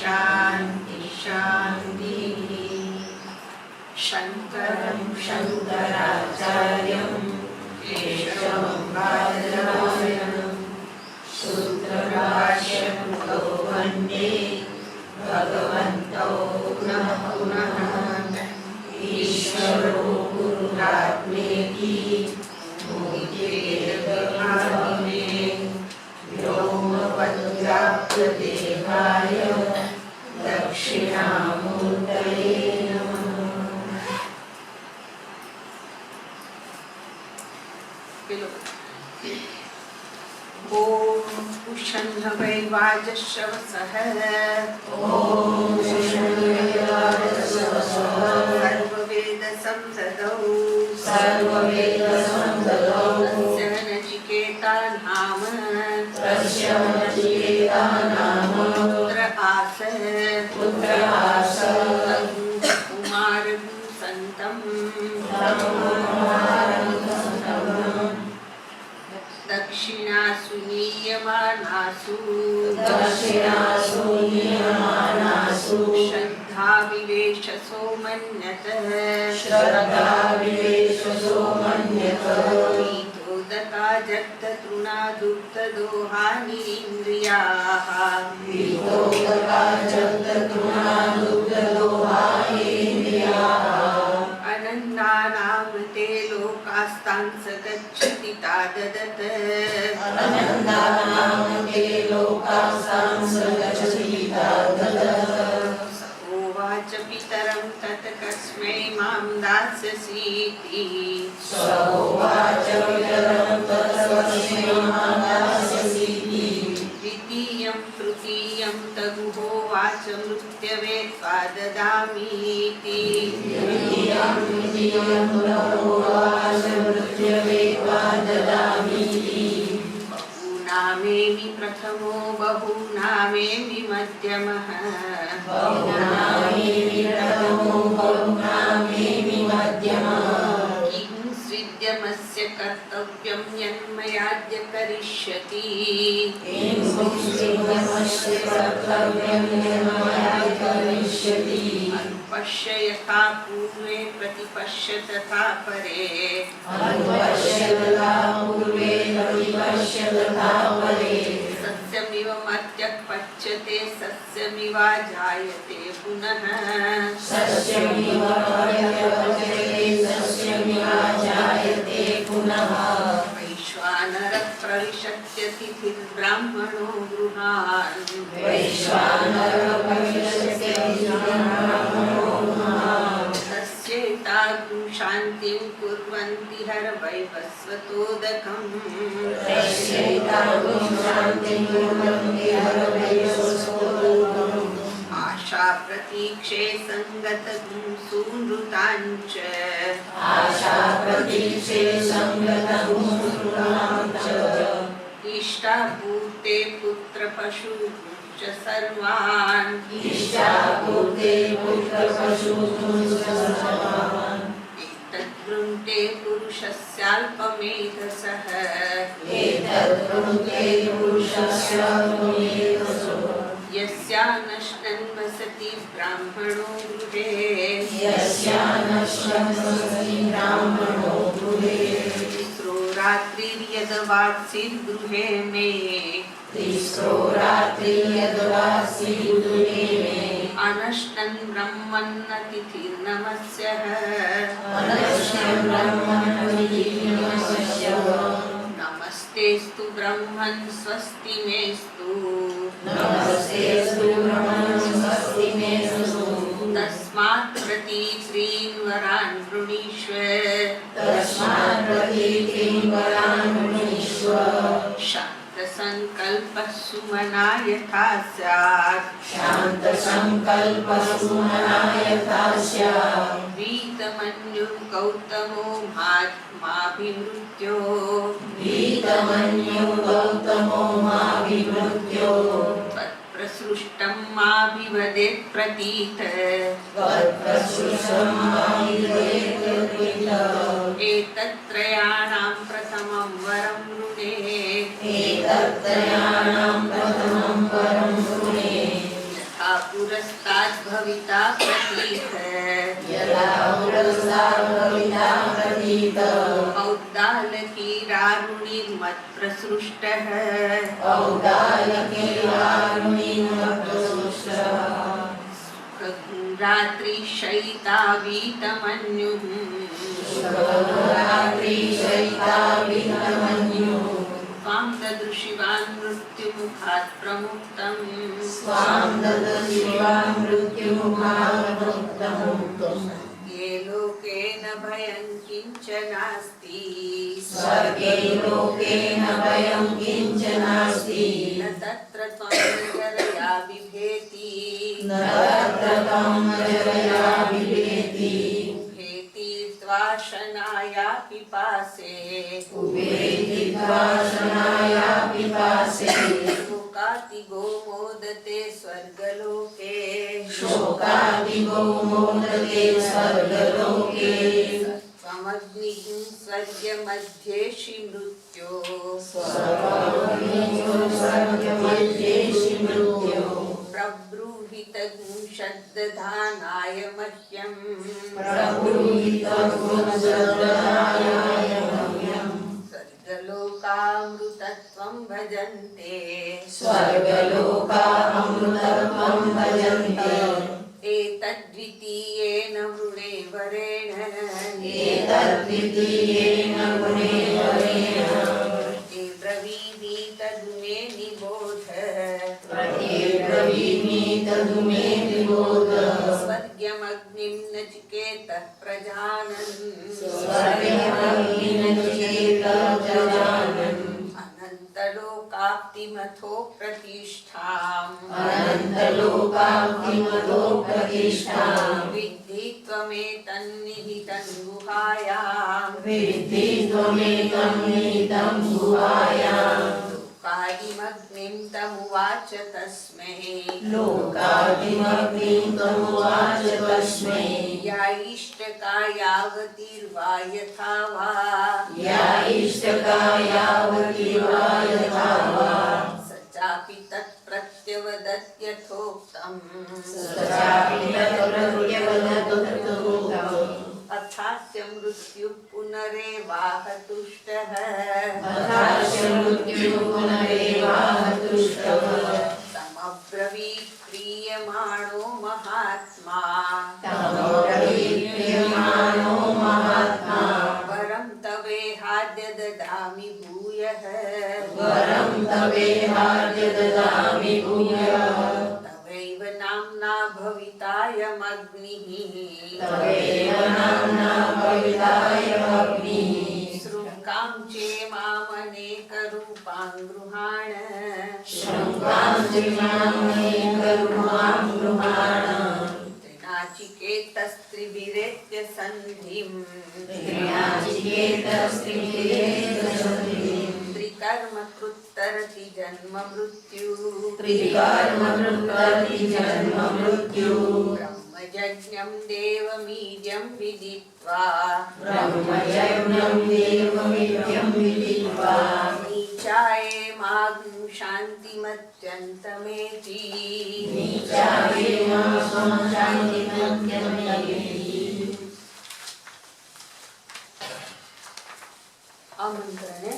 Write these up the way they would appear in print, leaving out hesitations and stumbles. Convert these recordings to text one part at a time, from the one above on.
शांति शांति। शंकरं शंकराचार्यं केशवं बादरायणं सूत्रभाष्यं वन्दे भगवन्तौ पुनः पुनः। ईश्वरो गुरुरात्मेति मूर्तिभेदविभागिने व्योमवद्व्याप्तदेहाय दक्षिणामूर्तये नमः। ओम उषण्णवै वाजश्रवसः सर्ववेदसंसदौ तस्य नचिकेता नाम पुत्र आस कुमारं सन्तम् दक्षिणासु नीयमानासु श्रद्धा विवेशसो मन्यतः पीतोदका जग्दतृणादुग्धदोहानिन्द्रियाः अनन्दानामृते लोकास्तान् स गच्छति ताददत् स उवाच पितरं तत् कस्मै मां दास्यसीति द्वितीयं तृतीयं तगुहोवाच मृत्यवे त्वा ददामीति बहुनामेमि प्रथमो बहुनामेमि मध्यमः किं स्विद्यमस्य कर्तव्यं यन्मयाद्य करिष्यति अनुपश्य यथा पूर्वे प्रतिपश्य तथा परे सत्यमिव मर्त्यः पच्यते सत्यमिवाजायते पुनः वैश्वानरः प्रविशत्यतिथिर्ब्राह्मणो गृहान् तस्यैताग्ं शान्तिं कुर्वन्ति हरवैवस्वतोदकम् आशा प्रतीक्षे सङ्गतं सूनृताञ्च इष्टापूर्ते पुत्रपशूंश्च सर्वान् एतद्वृन्ते पुरुषस्याल्पमेधसः यस्यानश्नन् वसति ब्राह्मणो गृहे तिस्रो रात्रिर्यदवात्सिर्गृहे मे अनश्नन् ब्रह्मन्नतिथिर्नमस्यः नमस्तेस्तु ब्रह्मन् स्वस्ति मेस्तु तस्मात् प्रतीक्रीन् वरान् वृणीष्व शान्तसंकल्पः सुमना यथा स्यात् वीतमन्युर्गौतमो माभिमृत्यो प्रसृष्टं माभिवदेत् प्रतीत एतत्त्रयाणां प्रथमं वरं वृणे यथा पुरस्ताद् भविता प्रतीत औद्दालकीरारुणिर्मत्प्रसृष्टः रात्रिशयितावीतमन्युः स्वां ददृशिवान् मृत्युमुखात् प्रमुक्तम् ये लोके न भयं किञ्च नास्ति न तत्र त्वं जरया बिभेति उभेतिर्त्वाशनाया पिपासे शोकातिगो मोदते स्वर्गलोके त्वमग्निः स्वर्गमध्येषि मृत्यो प्रब्रूहि तद्शब्दधानाय मह्यम् स्वर्गलोकामृतत्वं भजन्ते एतद्वितीयेन वृणेवरेण ये ब्रवीमि तद्मे निबोध स्वर्गमग्निं नचिकेतः प्रजानन् अनन्तलोकाप्तिमथो प्रतिष्ठाम् विद्धि त्वमेतन्निहितं गुहायाम् लोकादिमग्निं तमुवाच तस्मै या इष्टका यावतीर्वा यथा वा स चापि तत्प्रत्यवदत्यथोक्तम् अथास्य मृत्युः पुनरेवाह तुष्टः तमब्रवीत् प्रीयमाणो महात्मा वरं तवेहाद्य ददामि भूयः तवैव नाम्ना भवितायमग्निः शृङ्कां चेमामनेकरूपां गृहाण त्रिनाचिकेतस्त्रिभिरेत्य सन्धिम् त्रिकर्म कृत्तरति जन्म मृत्यु ब्रह्मयज्ञं देवमीड्यं विदित्वा नीचायेमाग्ं शान्तिमत्यन्तमेति आमंत्रणे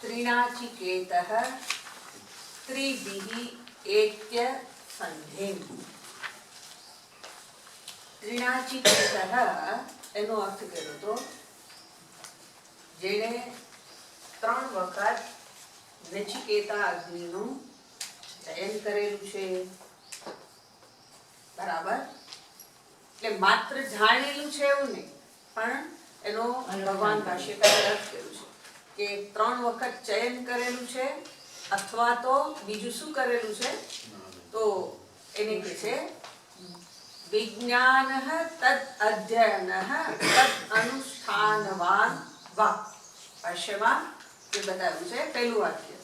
त्रिनाचिकेतः त्रिभिः एत्य संधिम् त्रिनाचिकेतः એનો અર્થ કર્યો તો જેણે 3 વખત નચિકેતા અગ્નિનું ચયન કરેલું છે બરાબર એટલે માત્ર જાણેલું છે એવું નહીં પણ એનો ભગવાન ભાષ્યકારે અર્થ કર્યું છે કે 3 વખત ચયન કરેલું છે અથવા તો બીજું શું કરેલું છે તો એને કહે છે विज्ञानः तत् अध्ययनः तत् अनुष्ठानवान वा भाष्यમાં જે બતાવ્યું છે પહેલું વાક્ય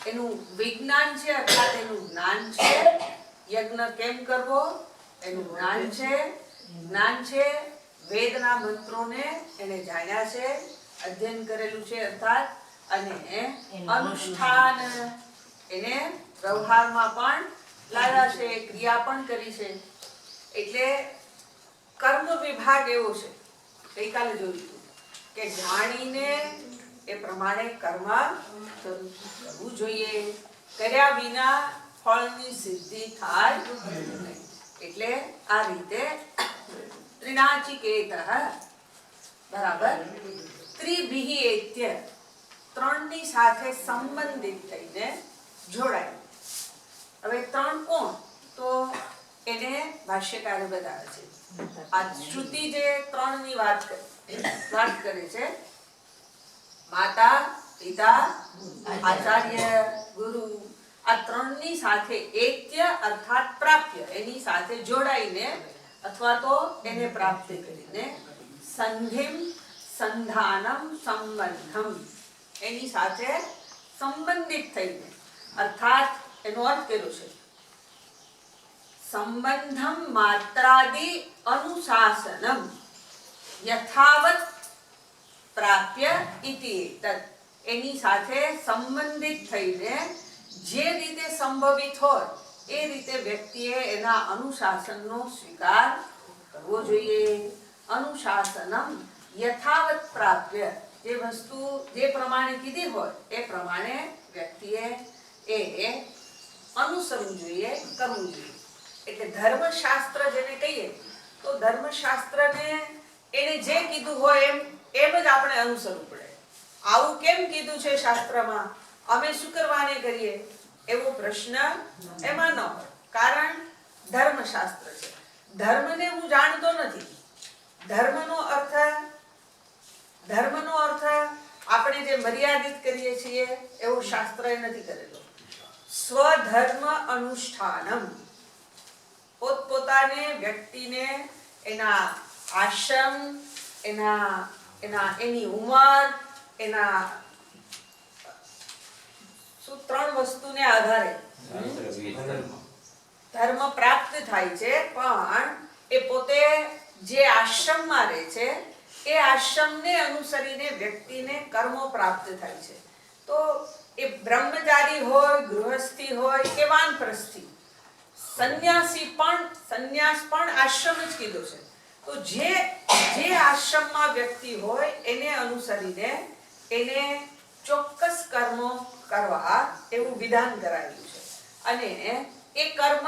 એનું વિજ્ઞાન છે અર્થાત એનું જ્ઞાન છે યજ્ઞ કેમ કરવો એનું જ્ઞાન છે જ્ઞાન છે વેદના મંત્રોને એને જાણ્યા છે, અધ્યયન કરેલું છે અર્થાત, અને અનુષ્ઠાન એને વ્યવહારમાં પણ લાવ્યા છે, ક્રિયા પણ કરી છે. એટલે કર્મ વિભાગ એવો છે, ગઈકાલે જોયું કે જાણીને એ પ્રમાણે કર્મ કરવું જોઈએ, કર્યા વિના ફળની સિદ્ધિ થાય નહીં. એટલે આ રીતે ત્રિનાચિકેતઃ બરાબર ત્રિભિઃ એત્ય ત્રણની સાથે સંબંધિત થઈને જોડાય. હવે ત્રણ કોણ? તો એને ભાષ્યકારે બતાવે છે. આ શ્રુતિ જે ત્રણની વાત કરે છે, માતા, પિતા, આચાર્ય, ગુરુ, આ ત્રણની સાથે એત્ય અર્થાત પ્રાપ્ય, એની સાથે જોડાઈને અથવા તો એને પ્રાપ્ત કરીને સંધિમ સંધાનમ સંબંધમ એની સાથે સંબંધિત થઈને અર્થાત એનો અર્થ કર્યો છે સંબંધમ માત્રાદિ અનુશાસનમ યથાવત પ્રાપ્ય ઇતિ તદ એની સાથે સંબંધિત થઈને જે રીતે સંભવિત હોય એ રીતે વ્યક્તિએ એના અનુશાસનનો સ્વીકાર કરવો જોઈએ. અનુશાસનમ યથાવત પ્રાપ્ય, જે વસ્તુ જે પ્રમાણે કીધી હોય એ પ્રમાણે વ્યક્તિએ એ અનુસરવું જોઈએ, કરવું જોઈએ. એટલે ધર્મશાસ્ત્ર જેને કહીએ તો ધર્મશાસ્ત્રને એને જે કીધું હોય એમ જ આપણે અનુસરવું પડે. આવું કેમ કીધું છે શાસ્ત્રમાં, અમે શું કરવાને કરીએ એવો પ્રશ્ન એમાં ન હોય, કારણ ધર્મશાસ્ત્ર છે. ધર્મને હું જાણતો નથી. ધર્મનો અર્થ આપણે જે મર્યાદિત કરીએ છીએ એવો શાસ્ત્રએ નથી કરેલો. સ્વધર્મ અનુષ્ઠાનમ, પોતપોતાને વ્યક્તિને એના આશ્રમ, એની ઉંમર, એના ત્રણ વસ્તુને આધારે ધર્મ પ્રાપ્ત થાય છે. પણ એ પોતે જે આશ્રમમાં રહે છે એ આશ્રમને અનુસરીને વ્યક્તિને કર્મો પ્રાપ્ત થાય છે. તો એ બ્રહ્મચારી હોય, ગૃહસ્થી હોય કે વાનપ્રસ્થી, સંન્યાસ પણ આશ્રમ જ કીધો છે. તો જે આશ્રમમાં વ્યક્તિ હોય એને અનુસરીને એને ચોક્કસ કર્મો કરવા એવું વિધાન કરાયું છે. અને એ કર્મ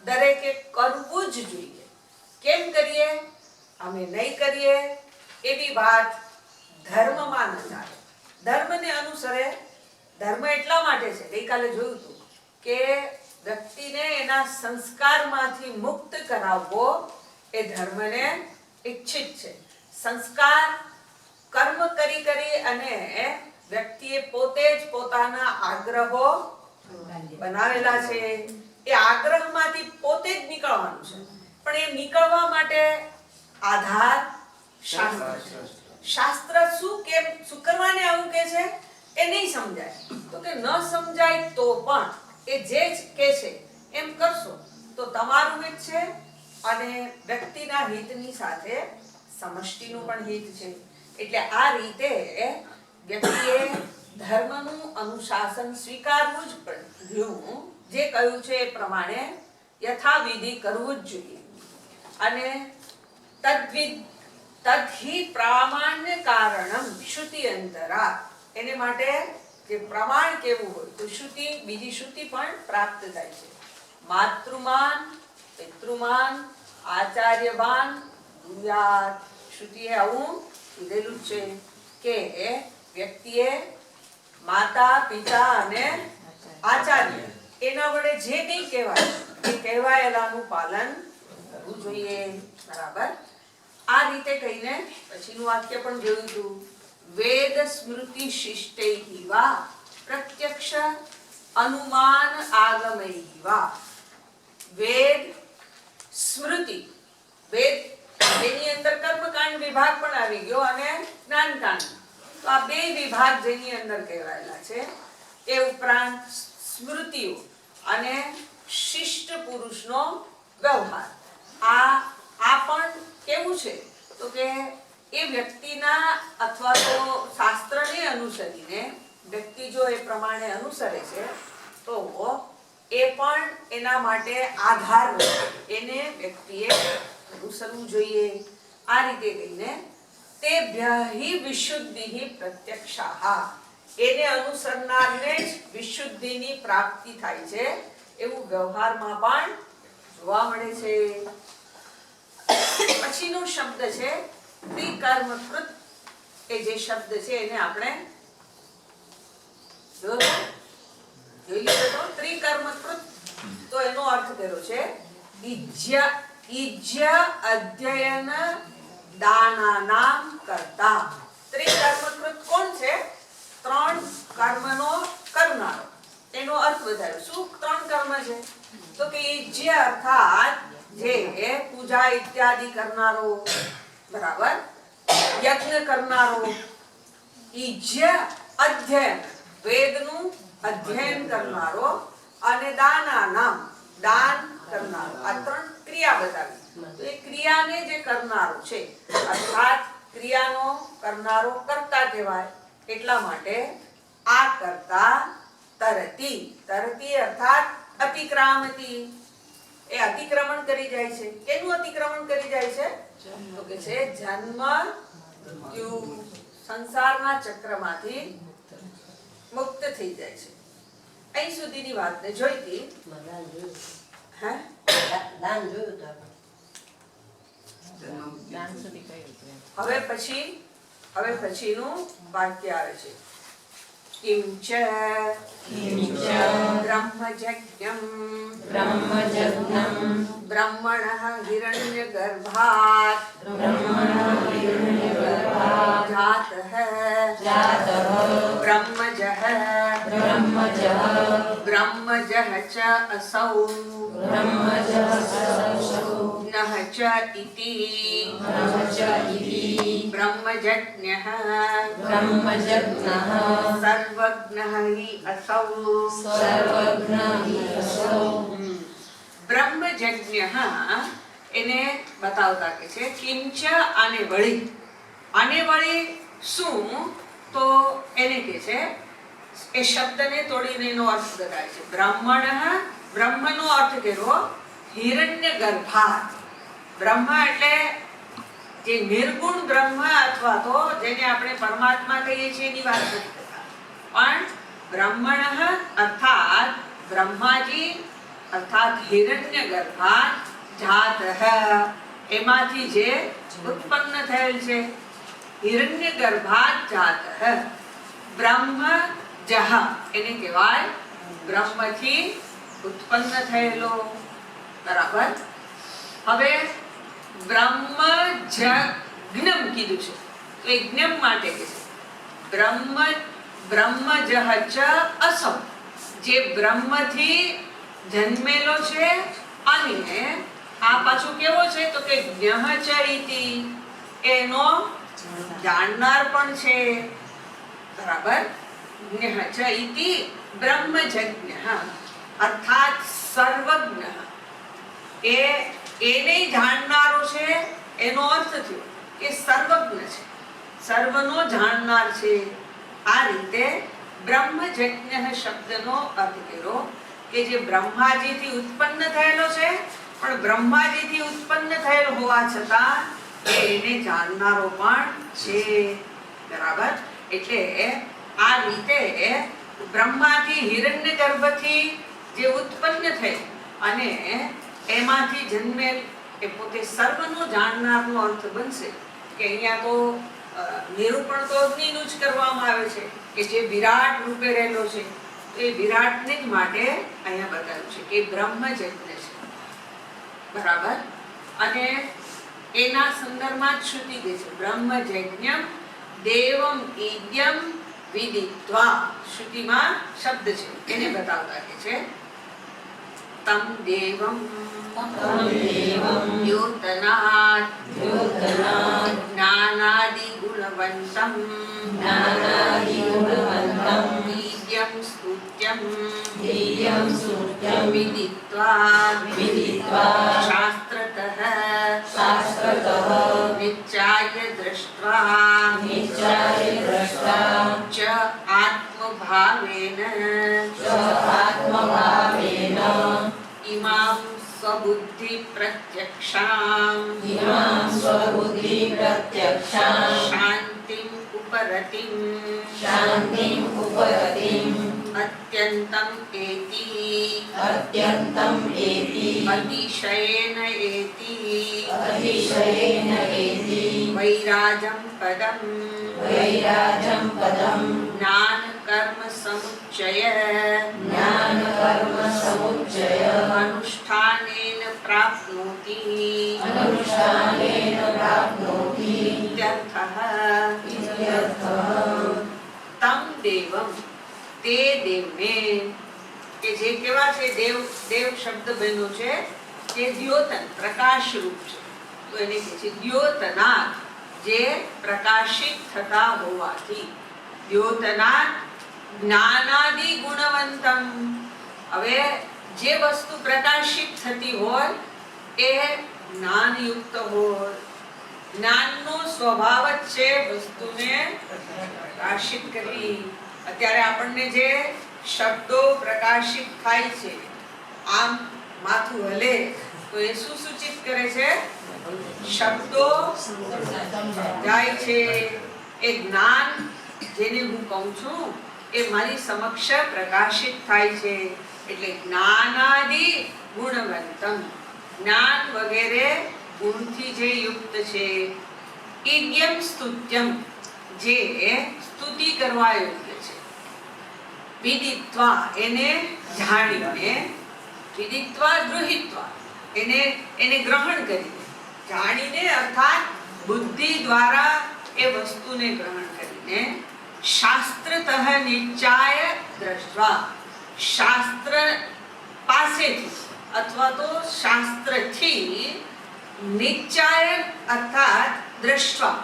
દરેકે કરવું જ જોઈએ. કેમ કરીએ, અમે નહીં કરીએ એવી વાત ધર્મમાં ન ચાલે. ધર્મને અનુસરે. ધર્મ એટલા માટે છે, ગઈકાલે જોયું હતું કે વ્યક્તિને એના સંસ્કારમાંથી મુક્ત કરાવવો એ ધર્મને ઈચ્છિત છે. સંસ્કાર કર્મ કરી અને વ્યક્તિએ પોતે જ પોતાના આગ્રહો બનાવેલા છે. એ આગ્રહમાંથી પોતે જ નીકળવાનું છે. પણ એ નીકળવા માટે આધાર શાસ્ત્ર. શાસ્ત્ર શું કરવાને આવું કે છે એ નહીં સમજાય તો કે ન સમજાય તો પણ એ જે કે છે એમ કરશો તો તમારું હિત છે અને વ્યક્તિના હિતની સાથે સમષ્ટિનું પણ હિત છે. એટલે આ રીતે વ્યક્તિએ ધર્મનું અનુશાસન સ્વીકારવું જ પડ્યું. જે કહ્યું છે એ પ્રમાણે યથાવિધિ કરવું જ જોઈએ. અને તદ્હિ પ્રામાણ્ય કારણમ શ્રુતિ અંતરા, એને માટે જે પ્રમાણ કેવું હોય તો બીજી શ્રુતિ પણ પ્રાપ્ત થાય છે. માતૃમાન, પિતૃમાન, આચાર્યવાન ગુરુયાત, શ્રુતિએ આવું કીધેલું છે કે વ્યક્તિએ માતા, પિતા અને આચાર્ય એના વડે જે કંઈ કહેવાય એ કહેવાયેલાનું પાલન કરવું જોઈએ. બરાબર. આ રીતે કહીને પછીનું વાક્ય પણ જોયું હતું. વેદ સ્મૃતિ શિષ્ટૈઃ વા પ્રત્યક્ષ અનુમાન આગમૈઃ વા. વેદ સ્મૃતિ, વેદ એની અંદર કર્મકાંડ વિભાગ પણ આવી ગયો અને જ્ઞાનકાંડ. તો આ બે વિભાગ જેની અંદર કહેવાયેલા છે એ ઉપરાંત સ્મૃતિઓ અને શિષ્ટ પુરુષનો વ્યવહાર, આ પણ કેવું છે તો કે એ વ્યક્તિના અથવા તો શાસ્ત્રને અનુસરીને વ્યક્તિ જો એ પ્રમાણે અનુસરે છે તો એ પણ એના માટે આધાર એને વ્યક્તિએ અનુસરવું જોઈએ. આ રીતે કહીને તેભ્ય હિ વિશુદ્ધિ પ્રત્યક્ષાઃ, એને અનુસરનારને જ વિશુદ્ધિની પ્રાપ્તિ થાય છે એવું વ્યવહારમાં પણ જોવા મળે છે. પછીનો શબ્દ છે ત્રિકર્મકૃત. એ જે શબ્દ છે એને આપણે જોઈ લીધો તો ત્રિકર્મકૃત. તો એનો અર્થ કર્યો છે ઈજ્ય અધ્યયન દાનાનામ કર્તા. ત્રિકર્મકૃત કોણ છે? ત્રણ કર્મનો કરનારો. એનો અર્થ બતાવ્યો. શું ત્રણ કર્મ છે તો કે ઈજ્ય અર્થાત જે પૂજા ઇત્યાદિ કરનારો, બરાબર, યજ્ઞ કરનારો. ઈજ્ય અધ્યયન, વેદનું અધ્યયન કરનારો, અને દાનાનામ, દાન કરનારો. આ ત્રણ ક્રિયા બતાવી. તો એ ક્રિયાને જે કરનારો છે અર્થાત ક્રિયાનો કરનારો કર્તા કહેવાય. એટલા માટે આ કર્તા તરતી, તરતી અર્થાત અતિક્રામતી, એ અતિક્રમણ કરી જાય છે. કેનું અતિક્રમણ કરી જાય છે તો કે છે જન્મ મૃત્યુ, સંસારના ચક્રમાંથી મુક્ત થઈ જાય છે. અહીં સુધીની વાતને જોઈતી. હે હવે પછીનું વાક્ય આવે છે કિંચ બ્રહ્મજ્ઞમ બ્રહ્મણઃ હિરણ્યગર્ભાત જાતઃ બ્રહ્મજઃ ચ અસૌ નઃ ચ ઇતિ બ્રહ્મજ્ઞઃ સર્વજ્ઞઃ હિ અસૌ. બ્રહ્મજ્ઞઃ એને બતાવતા કે છે કિંચ આને વળી શું તો એને કે છે એ શબ્દને તોડીને એનો અર્થ બતાવે છે. બ્રહ્મનો અર્થ કર્યો હિરણ્યગર્ભાત. બ્રહ્મ એટલે જે નિર્ગુણ બ્રહ્મ અથવા તો જેને આપણે પરમાત્મા કહીએ છીએ એની વાત નથી કરતા, પણ બ્રહ્મણઃ અર્થાત બ્રહ્માજી અર્થાત હિરણ્યગર્ભાત જાતઃ, એમાંથી જે ઉત્પન્ન થયેલ છે. હિરણ્યગર્ભાત જાતઃ બ્રહ્મજઃ એને કહેવાય બ્રહ્મથી ઉત્પન્ન થયેલો. બરાબર. હવે બ્રહ્મજ્ઞમ કીધું છે તો એ જ્ઞમ માટે કે છે બ્રહ્મજઃ ચ અસૌ, જે બ્રહ્મથી જન્મેલો છે. અને આ પાછું કેવો છે તો કે જ્ઞઃ ચ ઇતિ, એનો જાણનાર પણ છે. બરાબર. જ્ઞઃ ચ ઇતિ બ્રહ્મજ્ઞઃ અર્થાત સર્વજ્ઞ, એને જાણનારો છે. એનો અર્થ થયો કે સર્વજ્ઞ છે, સર્વનો જાણનાર છે. આ રીતે બ્રહ્મજ્ઞ શબ્દનો અર્થ કર્યો કે જે બ્રહ્માજીથી ઉત્પન્ન થયેલો છે, પણ બ્રહ્માજીથી ઉત્પન્ન થયેલ હોવા છતાં એને જાણનારો પણ છે. બરાબર. એટલે આ રીતે બ્રહ્માથી હિરણ્યગર્ભથી જે ઉત્પન્ન થયેલ અને એમાંથી જન્મેલ એ પોતે સર્વનો જાણનારનો અર્થ બનશે. કે અહીંયા તો નિરૂપણ તો અગ્નિનું જ કરવામાં આવે છે કે જે વિરાટ રૂપે રહેલો છે. એ વિરાટને જ માટે અહીંયા બતાવ્યું છે કે બ્રહ્મજ્ઞ છે. બરાબર. અને એના સંદર્ભમાં જ શ્રુતિ કહે છે બ્રહ્મજ્ઞમ દેવમ ઈદ્યમ વિદિત્વા. શ્રુતિમાં શબ્દ છે એને બતાવતા કે છે તમ દેવમ દ્યોતનાદ જ્ઞાનાદિ ગુણવંતમ ઈદ્યમ સ્તુત્યમ વિદિત્વા શાસ્ત્રતઃ नित्याय दृष्ट्वा च आत्मभावेन इमां स्वबुद्धि प्रत्यक्षां शान्तिम् उपरतिम् अत्यन्तम् एति अतिशयेन एति वैराजं पदम् ज्ञान कर्म समुच्चय अनुष्ठानेन प्राप्नोति इत्यर्थः। तम देवम તે દેવને કે જે કેવા છે દેવ દેવ શબ્દ બન્યો છે કે દ્યોતન પ્રકાશ રૂપ છે તો એને કહે છે દ્યોતનાથ જે પ્રકાશિત થતા હોવાથી દ્યોતનાથ જ્ઞાનાદિ ગુણવંતમ। હવે જે વસ્તુ પ્રકાશિત થતી હોય એ જ્ઞાનયુક્ત હોય। જ્ઞાનનો સ્વભાવ જ છે વસ્તુને પ્રકાશિત કરવી। અત્યારે આપણને જે શબ્દો પ્રકાશિત થાય છે આમ માથું હલે તો એ શું સૂચિત કરે છે? શબ્દો જાય છે। એ જ્ઞાન જેને હું કહું છું એ મારી સમક્ષ પ્રકાશિત થાય છે એટલે જ્ઞાનાદિ ગુણવંતમ જ્ઞાન વગેરે ગુણથી જે યુક્ત છે। ઇડ્યમ સ્તુત્યમ જે સ્તુતિ કરવા યોગ્ય છે। વિદિત્વા એને જાણીને વિદિત્વા ગૃહીત્વા એને ગ્રહણ કરીને જાણીને અર્થાત બુદ્ધિ દ્વારા એ વસ્તુને ગ્રહણ કરીને શાસ્ત્રતઃ નિશ્ચાય દ્રષ્ટવા શાસ્ત્ર પાસેથી અથવા તો શાસ્ત્રથી નિશ્ચાય અર્થાત દ્રષ્ટવા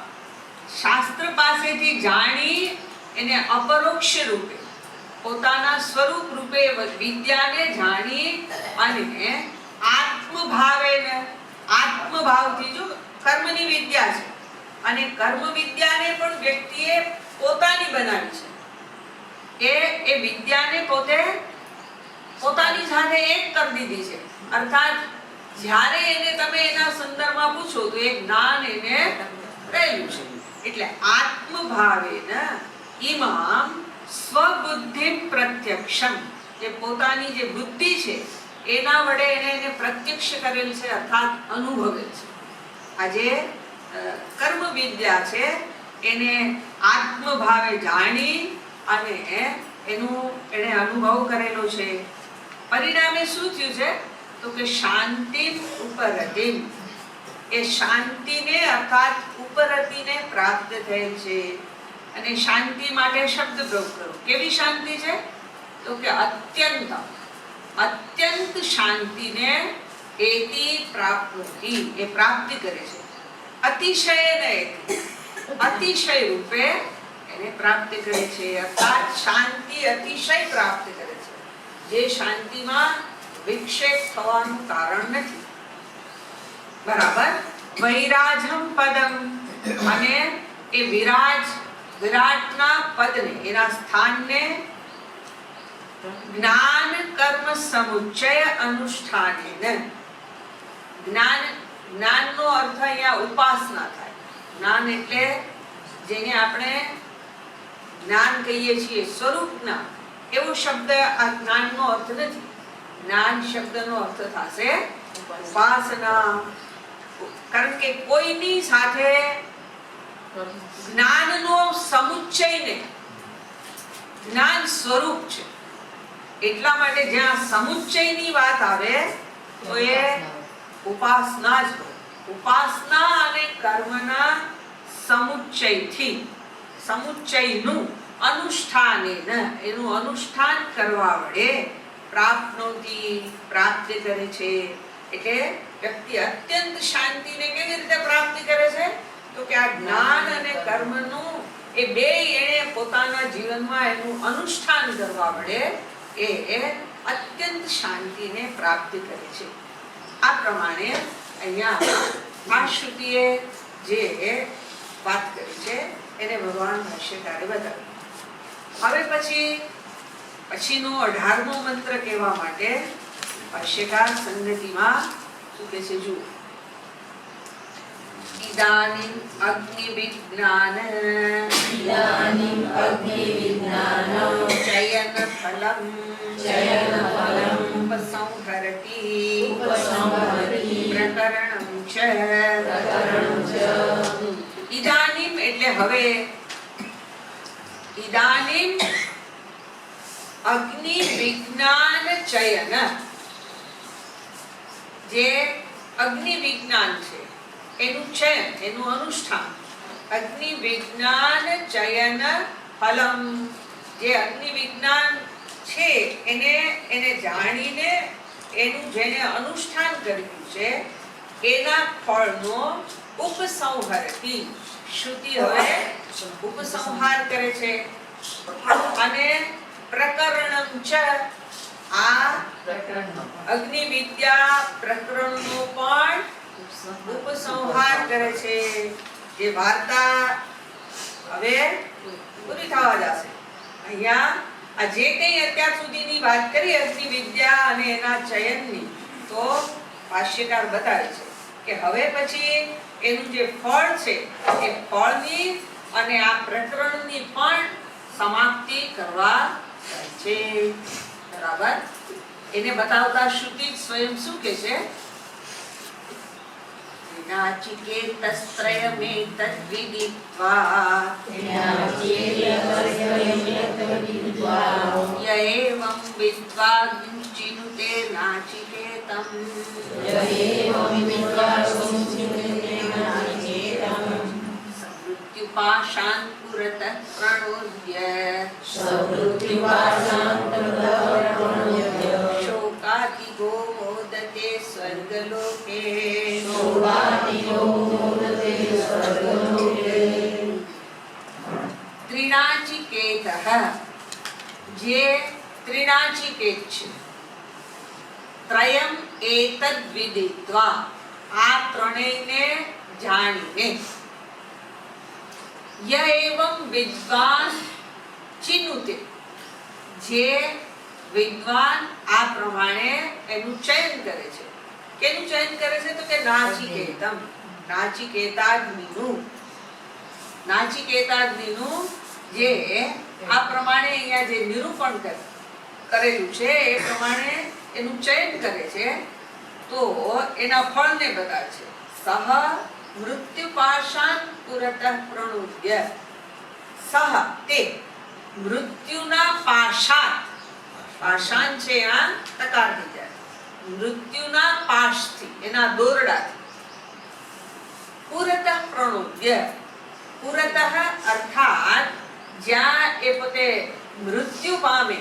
શાસ્ત્ર પાસેથી જાણી એને અપરોક્ષ રૂપે પોતાના સ્વરૂપ રૂપે વિદ્યાને જાણી અને આત્મભાવેન આત્મભાવથી જો કર્મની વિદ્યા છે અને કર્મ વિદ્યાને પણ વ્યક્તિએ પોતાની બનાવી છે એ વિદ્યાને પોતે પોતાની સાથે એક કરી દીધી છે અર્થાત જ્યારે એને તમે એના સંદર્ભમાં પૂછો તો એ જ્ઞાન એને રહેલું છે એટલે આત્મભાવેન ઇમામ સ્વબુદ્ધિ પ્રત્યક્ષમ જે પોતાની જે બુદ્ધિ છે એના વડે એને પ્રત્યક્ષ કરેલ છે અર્થાત અનુભવેલ છે। આજે કર્મ વિદ્યા છે એને આત્મભાવે જાણી અને એને અનુભવ કરેલો છે। પરિણામે શું થયું છે તો કે શાંતિ ઉપરતિ એ શાંતિને અર્થાત ઉપરતિને પ્રાપ્ત થયેલ છે। અને શાંતિ માટે શબ્દ પ્રયોગ કરો કેવી શાંતિ છે તો કે અત્યંત અત્યંત શાંતિને એતિ પ્રાપ્તિ એ પ્રાપ્તિ કરે છે। અતિશયને અતિશય રૂપે એને પ્રાપ્ત કરે છે અર્થાત શાંતિ અતિશય પ્રાપ્ત કરે છે જે શાંતિમાં વિક્ષેપ થવાનું કારણ નથી। બરાબર। વૈરાજમ પદમ અને એ વિરાટના પદને એના સ્થાનને જ્ઞાન કર્મ સમુચ્ચય અનુષ્ઠાનેન જ્ઞાનનો અર્થ અહીંયા ઉપાસના થાય। જ્ઞાન એટલે જેને આપણે જ્ઞાન કહીએ છીએ સ્વરૂપના એવો શબ્દ આ જ્ઞાનનો અર્થ નથી। જ્ઞાન શબ્દનો અર્થ થશે ઉપાસના। કારણ કે કોઈની સાથે જ્ઞાનનો સમુચ્ચય ને જ્ઞાન સ્વરૂપ છે એટલા માટે જ્યાં સમુચ્ચયની વાત આવે તો એ ઉપાસના જ હોય। ઉપાસના અને કર્મના સમુચ્ચયથી સમુચ્ચયનું અનુષ્ઠાનેન એનું અનુષ્ઠાન કરવા વડે પ્રાપ્નોતિ પ્રાપ્ત કરે છે। એટલે વ્યક્તિ અત્યંત શાંતિને કેવી રીતે પ્રાપ્ત કરે છે તો કે આ જ્ઞાન અને કર્મનું એ બે એને પોતાના જીવનમાં એનું અનુષ્ઠાન કરવા વડે એ અત્યંત શાંતિને પ્રાપ્ત કરે છે। આ પ્રમાણે અહીંયા આ શ્રુતિએ જે વાત કરી છે એને ભગવાન ભાષ્યકારે બતાવ્યું. હવે પછીનો 18મો મંત્ર કહેવા માટે ભાષ્યકાર સંગતિમાં શું કહે છે જુઓ. ઇદાનીમ અગ્નિ વિજ્ઞાન ચયન ફલમ ઉપસંહરતિ પ્રકરણમ ચ. ઇદાનીમ એટલે હવે. ઇદાનીમ અગ્નિ વિજ્ઞાન ચયન, જે અગ્નિ વિજ્ઞાન છે એનું ચયન, એનું અનુષ્ઠાન. અગ્નિ વિજ્ઞાન ચયન ફલમ, જે અગ્નિ વિજ્ઞાન છે એને જાણીને એનું જેને અનુષ્ઠાન કર્યું છે એના ફળનો ઉપસંહરતિ, શ્રુતિ હવે ઉપસંહાર કરે છે. અને પ્રકરણમ ચ, આ અગ્નિ વિદ્યા પ્રકરણનો પણ ઉપસંહાર કરે છે. જે વાર્તા હવે પૂરી થવા જશે. અહીંયા આ જે કંઈ અત્યાર સુધીની વાત કરી અગ્નિ વિદ્યા અને એના ચયનની, તો ભાષ્યકાર બતાવે છે કે હવે પછી એનું જે ફળ છે એ ફળની અને આ પ્રકરણની પણ સમાપ્તિ કરવા છે. બરાબર. એને બતાવતા શ્રુતિ સ્વયં શું કહે છે? નાચિકેતસ્ત્રયમેતદ્વિદિત્વા ય એવં વિદ્વા કિંચિનુતે નાચિકેતં સમૃત્યુપાશાન પુરતઃ પ્રણોદ્ય શોકાતિગો મોદતે સ્વર્ગલોકે. ત્રિનાચિકેતઃ, જે ત્રિનાચિકેત છે. ત્રયમ એતદ વિદિત્વા, આ ત્રણેયને જાણીને. ય એવં વિદ્વાન ચિનુતે, જે વિદ્વાન આ પ્રમાણે એનું ચયન કરે છે. કેનું ચયન કરે છે? તો કે નાચિકેતમ, નાચિકેતાગ્નિનું. નાચિકેતાગ્નિનું જે આ પ્રમાણે અહીંયા જે નિરૂપણ કરેલું છે એ પ્રમાણે એનું ચયન કરે છે, તો એના ફળને બતાવે છે. સહ મૃત્યુપાશાન પુરતઃ પ્રણુદ્ય. સહ, તે મૃત્યુના પાશાન, પાશાન છે આ તકાર થઈ જાય, મૃત્યુના પાશથી, એના દોરડાથી. પુરતઃ પ્રણુદ્ય, પુરતઃ અર્થાત જ્યાં એ પોતે મૃત્યુ પામે,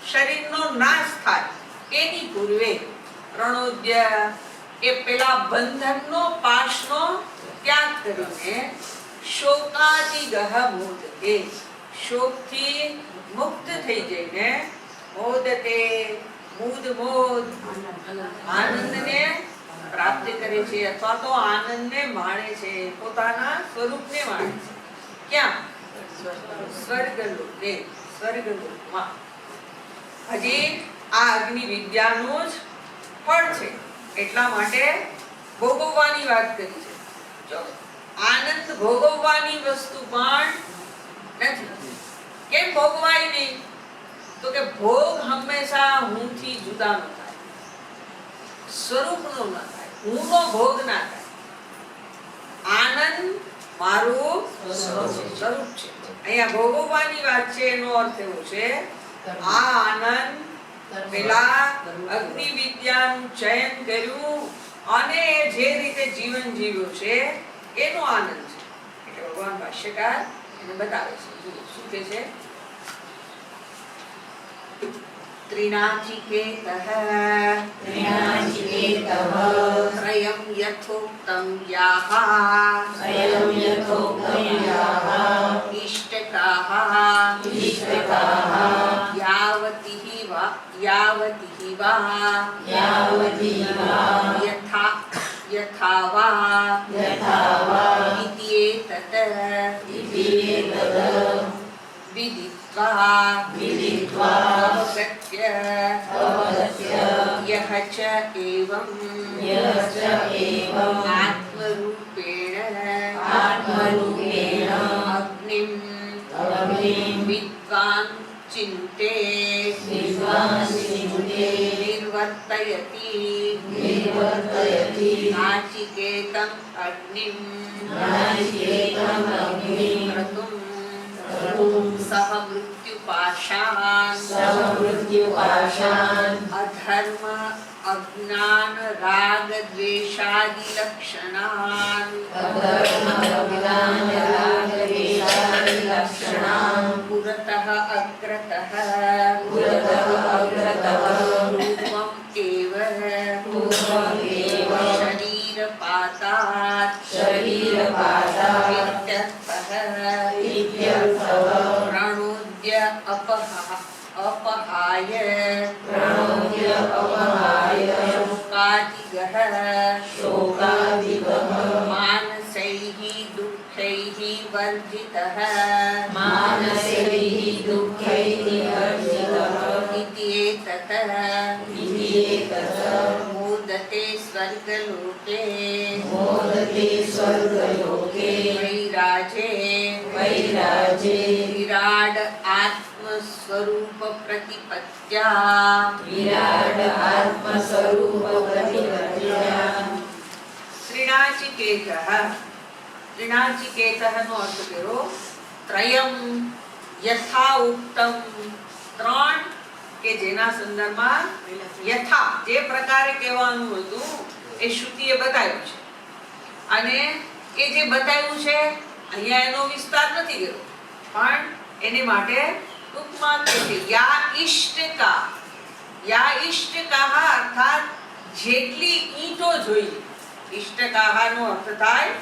શરીરનો નાશ થાય એની પૂર્વે. પ્રણોદ્ય એ પેલા બંધનનો પાશનો ત્યાગ કરીને શોકાદિગહ મોદતે, શોકથી મુક્ત થઈ જઈને મોદતે મુદ મોદ આનંદને પ્રાપ્ત કરે છે, અથવા તો આનંદને માણે છે, પોતાના સ્વરૂપને માણે છે. ક્યાં? સ્વર્ગલોકે, સ્વર્ગલોકમાં. હજી આ અગ્નિ વિદ્યાનું જ ફળ છે, એટલા માટે ભોગવવાની વાત કરી છે. જો આનંદ ભોગવવાની વસ્તુ પણ નથી. કેમ ભોગવાય નહીં? તો કે ભોગ હંમેશા હુંથી જુદા ન થાય, સ્વરૂપનો ન થાય, હુંનો ભોગ ના થાય. આનંદ મારું સ્વરૂપ છે. અહીંયા ભોગવવાની વાત છે, એનો અર્થ એવો છે આ આનંદ પેલા અગ્નિ વિદ્યાનું ચયન કર્યું અને જે રીતે જીવન જીવ્યું છે એનો આનંદ છે. એટલે ભગવાન ભાષ્યકાર એને બતાવે છે. શું કહે છે? ત્રિનાચિકેતઃ ત્રયમ યથોક્તં યાહ ઇષ્ટકાઃ યાવતિઃ વા યથા एतत् विदित्वा अवगत्य यः च एवं आत्मरूपेण अग्निं विद्वान् चिन्ते निर्वर्तयति नाचिकेतम् अग्निं क्रतुं सह मृत्युपाशान् अधर्म अज्ञान राग द्वेषादि लक्षणान् पुरतः अग्रतः पूर्वम् एव शरीरपातात् इत्यर्थः प्रणोद्य अपहाय शोकादिगः मानसैः दुःखैः वर्जितः इत्येतत् मोदते स्वर्गलोके वैराजे विराड आत्मस्वरूप प्रतिपत्या त्रिनाचिकेतः નો અર્થ કર્યો ત્રયમ યથા ઉક્તમ ત્રણ કે જેના સંદર્ભમાં યથા જે પ્રકારે કહેવાનું હતું એ શ્રુતિએ બતાવ્યું છે અને એ જે બતાવ્યું છે અહીંયા એનો વિસ્તાર નથી કર્યો પણ એને માટે ટૂંકમાં કહે છે યા ઇષ્ટકાહ અર્થાત જેટલી ઈંટો જોઈએ ઇષ્ટકાહ નો અર્થ થાય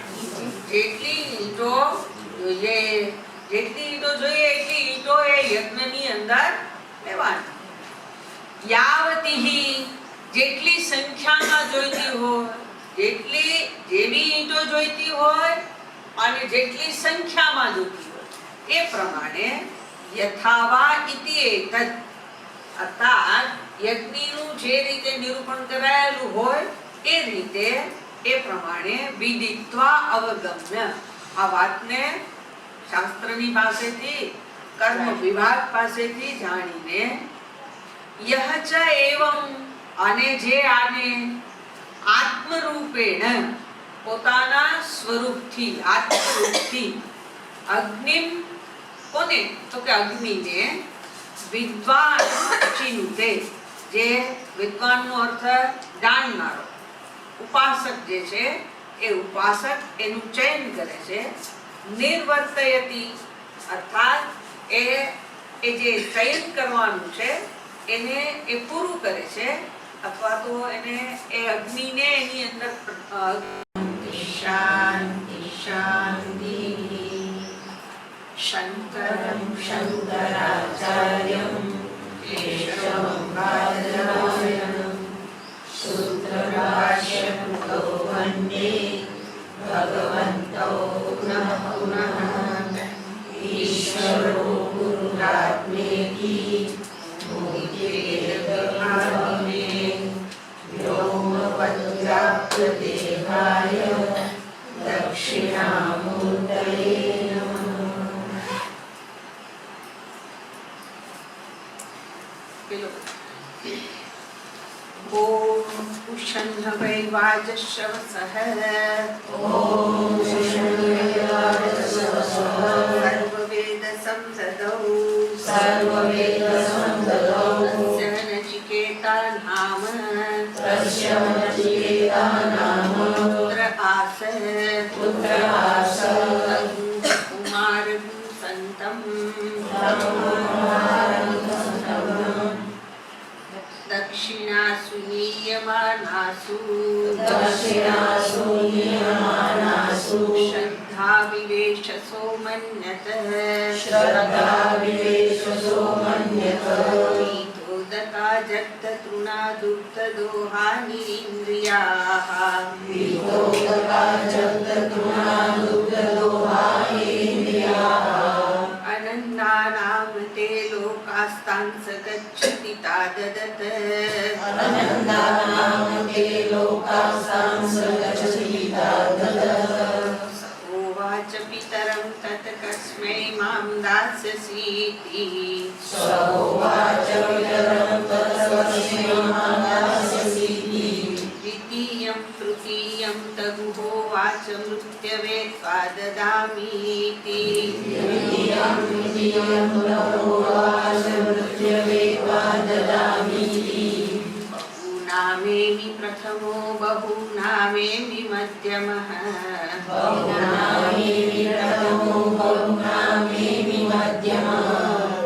જેટલી ઈંટો જોઈએ એટલી ઈંટો એ યજ્ઞની અંદર લેવાની યાવતી જેટલી સંખ્યામાં જોઈતી હોય જેવી ઈંટો જોઈતી હોય અને જેટલી સંખ્યામાં જોઈતી હોય એ પ્રમાણે યથાવા ઇતિ એતદ અર્થાત યજ્ઞનું જે રીતે નિરૂપણ કરાયેલું હોય એ રીતે એ પ્રમાણે વિદિત્વા અવગમ્ય આ વાતને શાસ્ત્રની પાસેથી કર્મ વિભાગ પાસેથી જાણીને યહ ચ એવં અને જે આને આત્મરૂપેણ પોતાના સ્વરૂપથી આત્મરૂપથી અગ્નિમ કોને તો કે અગ્નિને વિદ્વાન ચિંતે જે વિદ્વાનનો અર્થ જાણનારો ઉપાસક જે છે એ ઉપાસક એનું ચયન કરે છે નિર્વર્તયતિ અર્થાત એ જે ચયન કરવાનું છે એને એ પૂરું કરે છે અથવા તો એને એ અગ્નિને એની અંદર શાંતિ શાંતિ શંકરમ શંકરાચાર્યમ કેશવમ બાદરાયણમ સૂત્રભાષ્યકૃતો વંદે ભગવન્તો પુનઃ પુનઃ ઈશ્વરો ગુરુરાત્મેતિ મૂર્તિર્બ્રહ્માત્મે વ્યોમવદ્વ્યાપ્તદેહાય દક્ષિણામૂર્તયે નમઃ ઓમ ઉષન્નવૈ વાજશ્રવસઃ ઓમ ઉષન્નવૈ વાજશ્રવસઃ સર્વવેદ સંસદૌ તસ્ય નચિકેતા નામ પુત્ર આસ કુમાર સંતમ દક્ષિણાસુ નીયમાનાસુ શ્રદ્ધા વિવેશસો મન્યત વિધોદકા જગતૃણા દુગ્ધદોહાનિ ઇન્દ્રિયાઃ सविता ददत अनन्दानामते लोकासां सविता ददत उवाच पितरं तत् कस्मै मां दास्यसीति सहोवाच पितरं तत् कस्मै मां दास्यसीति द्वितीयं तृतीयं तगुहोवाच मृत्यवे त्वा ददामीति द्वितीयं तृतीयं तहोवाच मृत्यवे त्वा ददामीति बहूनामेमि प्रथमो बहूनामेमि मध्यमः बहुनामेमि प्रथमो बहुनामेमि मध्यमः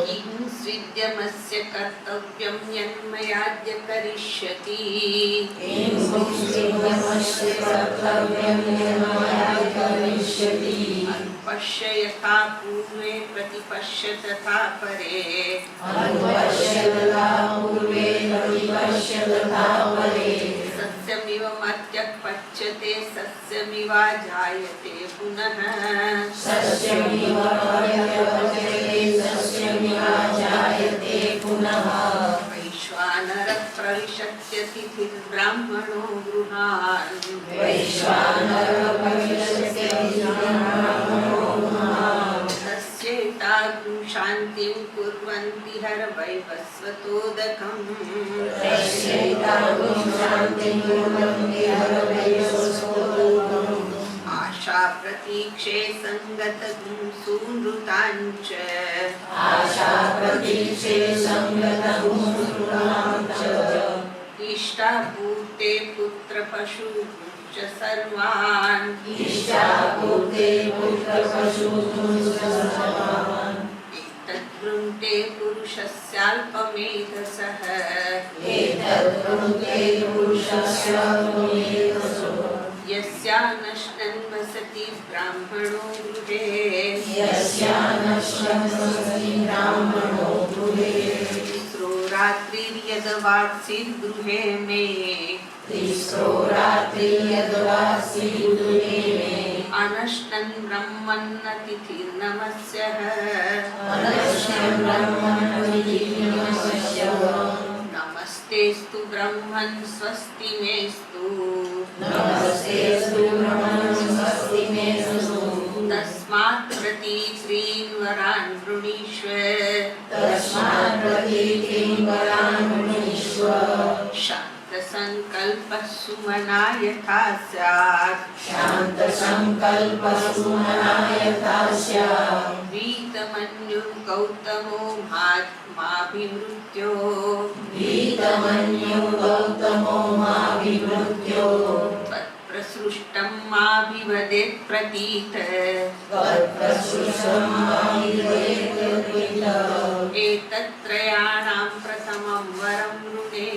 किं स्विद्यमस्य कर्तव्यं यन्मयाद्य करिष्यति किं सुखितमस्य कर्तव्यं यन्मया करिष्यति पश्य यथा पूर्वे प्रतिपश्य तथा परे अनुपश्य तथा पूर्वे प्रतिपश्य तथा परे सस्यमिव मर्त्यः पच्यते सस्यमिवाजायते पुनः सस्यमिव पर्यवसते सस्यमिवाजायते पुनः वैश्वानरः प्रविशत्यतिथिर्ब्राह्मणो गृहान् वैश्वानरः प्रविशते ब्राह्मणो गृहान् तस्यैताग्ं शान्तिं कुर्वन्ति हरवैवस्वतोदकम् तस्यैतां शान्तिं कुर्वन्ति हरवैवस्वतोदकम् आशा प्रतीक्षे सङ्गतं सूनृताञ्च आशा प्रतीक्षे सङ्गतं च इष्टापूर्ते पुत्रपशूंश्च सर्वान् ईशापूर्ते पुत्रपशून् एतद्वृन्ते पुरुषस्याल्पमेधसः एतद्वृन्ते पुरुषस्याल्पमेधसो यस्यानश्नन्वसति ब्राह्मणो गृहे यस्यानश्यन्वसति ब्राह्मणो गृहे तिस्रो रात्रिर्यदवात्सिर्गृहे मे तिस्रो रात्रिर्यदवासि गृहे मे अनश्नन् ब्रह्मन्नतिथिर्नमस्यः अनश्यं ब्रह्मणोऽधिगम्यस्य नमस्तेस्तु ब्रह्मन् स्वस्ति मेस्तु नमस्तेस्तु ब्रह्मन् स्वस्ति मेस्तु तस्मात् प्रतीत्रीन् वरान् वृणीष्व तस्मात् प्रतीतिं वरान् वृणीष्व शान्तसङ्कल्पः सुमना यथा स्यात् शान्तसङ्कल्पः सुमना यथा स्यात् वीतमन्युर्गौतमो माभिमृत्यो वीतमन्यो गौतमो माभिमृत्यो त्वत्प्रसृष्टं माभिवदेत् प्रतीत तत्प्रसृष्टं माभिवदेत् एतत्त्रयाणां प्रथमं वरं वृणे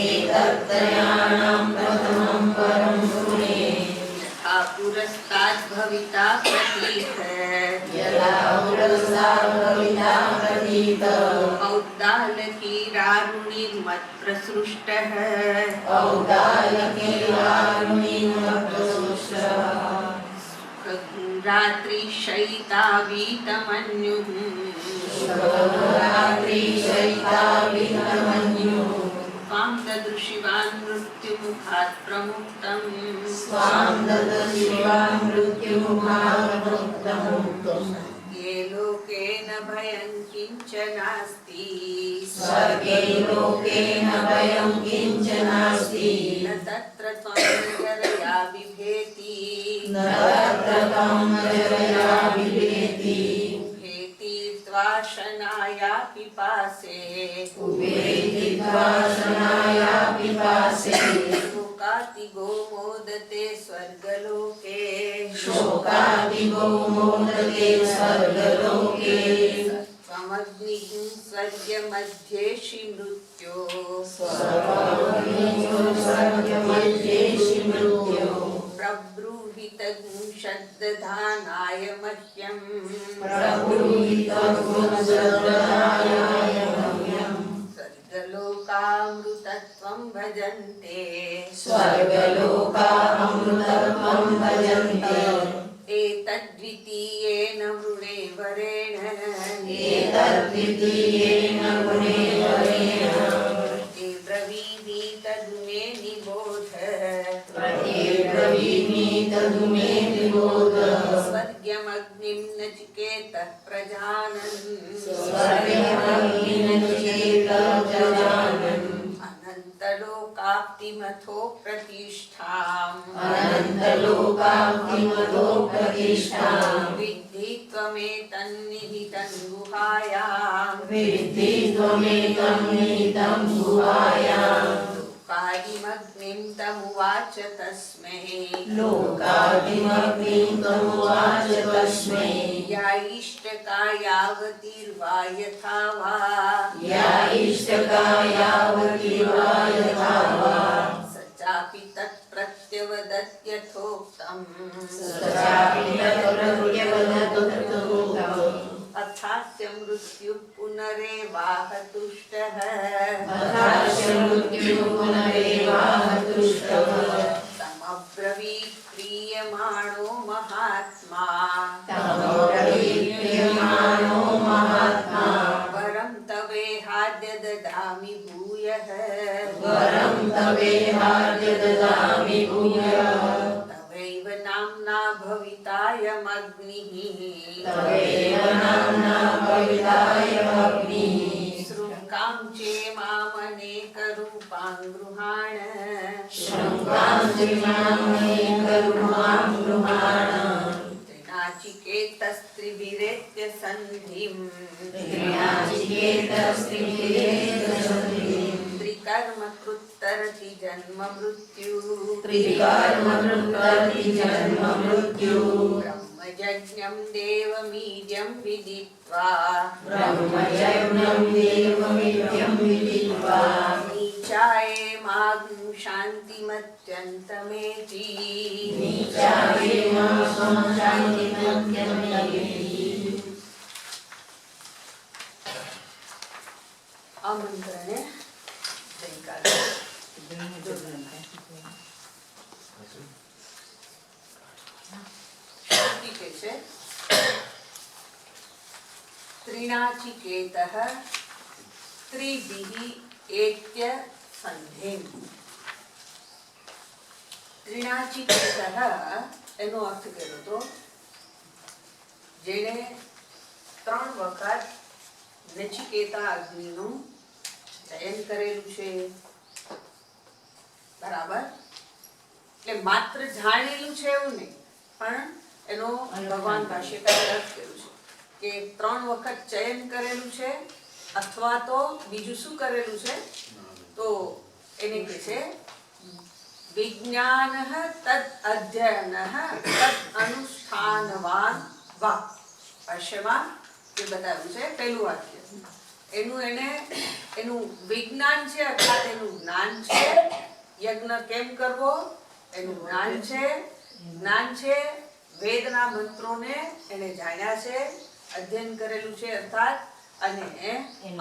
एतत्त्रयाणां प्रथमं वरं वृणे यथा पुरस्ताद् भविता प्रतीत यदा पुरस्ताद् भविता प्रतीत औद्दालकीरारुणिर्मत्प्रसृष्टः औदालकीरारुणिर्मत्प्रसृष्टः रात्रिशयितावीतमन्युः रात्रिशयितावीतमन्युः त्वां ददृशिवान् मृत्युमुखात् प्रमुक्तम् स्वां ददर्शिवान् मृत्युमुखात् ये लोके न भयं किञ्च नास्ति स्वर्गे लोके न भयं किञ्च नास्ति न तत्र त्वां जरया बिभेति न तत्र त्वं जरया बिभेति भेति त्वाशनाया पिपासे उभेति त्वाशनाया पिपासे शोकातिगो मोदते स्वर्गलोके शोकातिगो मोदते स्वर्गलोके त्वमग्निः स्वर्गमध्येषि मृत्यो स्वर्गमध्येषि मृत्यो प्रब्रूहितं शब्दधानाय मह्यम् स्वर्गलोकामृतत्वं भजन्ते स्वर्गलोकामृतत्वं भजन्ते एतद्वितीयेन वृणे वरेण एतद्वितीयेन गुणेवरेण ते ब्रवीमि तद्मे निबोध प्रत्यब्रवीमि तद्मे निबोध स्वर्ग्यमग्निं नचिकेतः प्रजानन् स्वर्गमग्निनचिकेतजानन् अनन्तलोकाप्तिमथो प्रतिष्ठाम् अनन्तलोकाप्तिमतो प्रतिष्ठाम् विद्धि त्वमेतन्निहितं गुहायाम् विद्धि त्वमेतं निहितं गुहायाम् लोकादिमग्निं तमुवाच तस्मै लोकादिमग्निं तमुवाच तस्मै या इष्टकायावतीर्वा यथा वा या इष्टकायावती वा यथा वा स चापि तत्प्रत्यवदत्यथोक्तम् सचापि तत्प्रत्यवदतुक्तम् अथास्य मृत्युः पुनरेवाहतुष्टः अथास्य मृत्युः पुनरेवाहतुष्टः तमब्रवीत् प्रीयमाणो महात्मा तमब्रवीप्रियमाणो महात्मा वरं तवेहाद्य ददामि भूयः वरं तवेहाद्य ददामि भूयः तवैव नाम्ना भवितायमग्निः तवेव नाम्ना भवितायमग्निः शृङ्गां चेमामनेकरूपां गृहाण शृङ्गाञ्जिमामनेकरूपां गृहाण त्रिनाचिकेतस्त्रिभिरेत्य सन्धिम् त्रिनाचिकेतस्त्रिभिरेत्य त्रिकर्म कृत्तरति जन्म मृत्यु त्रिकर्मकृत्तरति जन्म मृत्यु ब्रह्मयज्ञं देवमीड्यं विदित्वा ब्रह्मयज्ञं देवमित्यं विदित्वा नीचायेमाग्ं शान्तिमत्यन्तमेति नीचायेमा शान्तिमत्यमेति आमन्त्रणे जयकार श्रुति के छे त्रिनाचिकेतः त्रिभिः एत्य सन्धिम् त्रिनाचिकेतः એનો અર્થ કર્યો તો જેણે 3 વખત નચિકેતા અગ્નિનું ચયન કરેલું છે બરાબર એટલે માત્ર જાણેલું છે એવું નહીં પણ એનો ભગવાન ભાષ્યકારે અર્થ કર્યું છે કે 3 વખત ચયન કરેલું છે અથવા તો બીજું શું કરેલું છે તો એને કહે છે વિજ્ઞાનઃ તદ અધ્યયનઃ તદ અનુષ્ઠાનવાન વા ભાષ્યમાં એ બતાવ્યું છે પહેલું વાક્ય એનું વિજ્ઞાન છે અર્થાત એનું જ્ઞાન છે યજ્ઞ કેમ કરવો એનું જ્ઞાન છે વેદના મંત્રોને એને જાણ્યા છે અધ્યયન કરેલું છે અર્થાત અને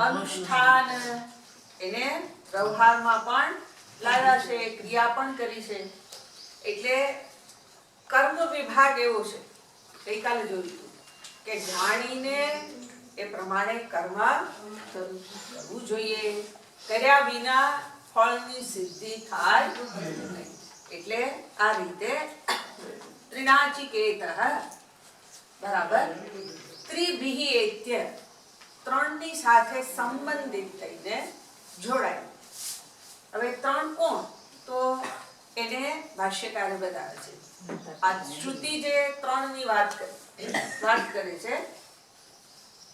અનુષ્ઠાન એને વ્યવહારમાં પણ લાવ્યા છે ક્રિયા પણ કરી છે એટલે કર્મ વિભાગ એવો છે ગઈકાલે જોયું કે જાણીને એ પ્રમાણે કર્મ કરવું જોઈએ કર્યા વિના ફળની સિદ્ધિ થાય નહીં એટલે આ રીતે ત્રિનાચિકેતઃ બરાબર ત્રિભિઃ એત્ય 3 ની સાથે સંબંધિત થઈને જોડાય હવે 3 કોણ તો એને ભાષ્યકારે બતાવે છે આ શ્રુતિ જે 3 ની વાત કરે છે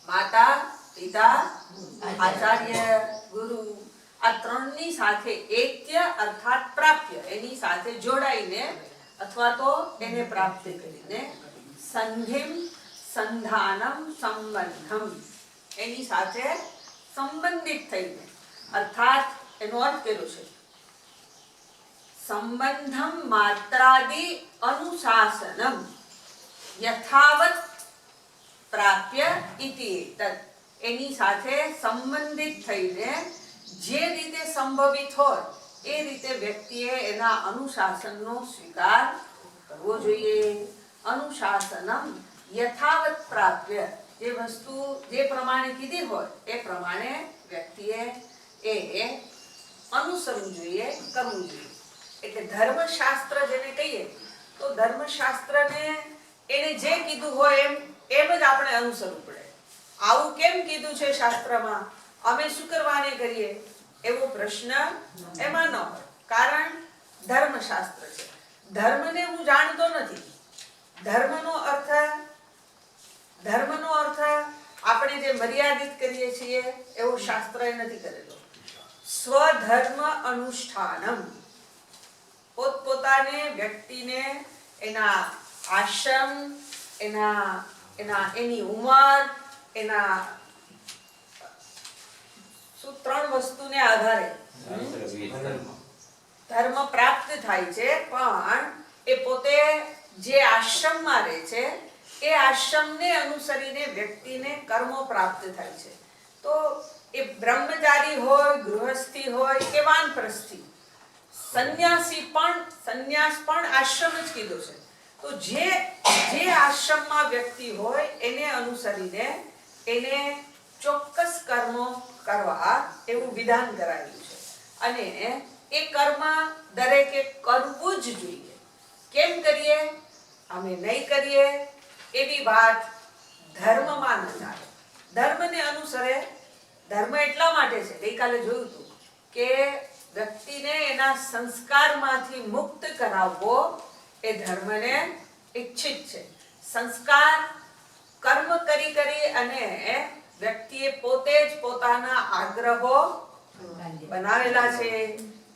માતા પિતા આચાર્ય ગુરુ આ 3 ની સાથે એત્ય અર્થાત પ્રાપ્ય એની સાથે જોડાઈને અથવા તો એને પ્રાપ્ત કરીને સંધિમ સંધાનમ સંબંધમ એની સાથે સંબંધિત થઈને અર્થાત એનો અર્થ કર્યો છે સંબંધમ માત્રાદિ અનુશાસનમ યથાવત પ્રાપ્ય ઇતિ તદ એની સાથે સંબંધિત થઈને જે રીતે સંભવિત હોય એ રીતે વ્યક્તિએ એના અનુશાસનનો સ્વીકાર કરવો જોઈએ અનુશાસનમ યથાવત પ્રાપ્ય, જે વસ્તુ જે પ્રમાણે કીધી હોય એ પ્રમાણે વ્યક્તિએ એ અનુસરવું જોઈએ, કરવું જોઈએ. એટલે ધર્મશાસ્ત્ર જેને કહીએ તો ધર્મશાસ્ત્રને એને જે કીધું હોય એમ જ આપણે અનુસરવું પડે. આવું કેમ કીધું છે શાસ્ત્રમાં, અમે શું કરવાને કરીએ એવો પ્રશ્ન એમાં ન હોય. કારણ ધર્મશાસ્ત્ર છે. ધર્મને હું જાણતો નથી. ધર્મનો અર્થ આપણે જે મર્યાદિત કરીએ છીએ એવો શાસ્ત્રએ નથી કરેલો. સ્વધર્મ અનુષ્ઠાનમ, પોતપોતાને વ્યક્તિને એના આશ્રમ, એની ઉંમર, એના ત્રણ વસ્તુને આધારે ધર્મ પ્રાપ્ત થાય છે. પણ એ પોતે જે આશ્રમમાં રહે છે એ આશ્રમને અનુસરીને વ્યક્તિને કર્મો પ્રાપ્ત થાય છે. તો એ બ્રહ્મચારી હોય, ગૃહસ્થી હોય કે વાનપ્રસ્થી, સંન્યાસ પણ આશ્રમ જ કીધો છે. તો જે આશ્રમમાં વ્યક્તિ હોય એને અનુસરીને એને ચોક્કસ કર્મો કરવા એવું વિધાન કરાયું છે. અને એ કર્મ દરેકે કરવું જ જોઈએ. કેમ કરીએ, અમે નહીં કરીએ એવી વાત ધર્મમાં ન ચાલે. ધર્મને અનુસરે. ધર્મ એટલા માટે છે, ગઈકાલે જોયું હતું કે વ્યક્તિને એના સંસ્કારમાંથી મુક્ત કરાવવો એ ધર્મને ઈચ્છિત છે. સંસ્કાર કર્મ કરી અને વ્યક્તિએ પોતે જ પોતાના આગ્રહો બનાવેલા છે.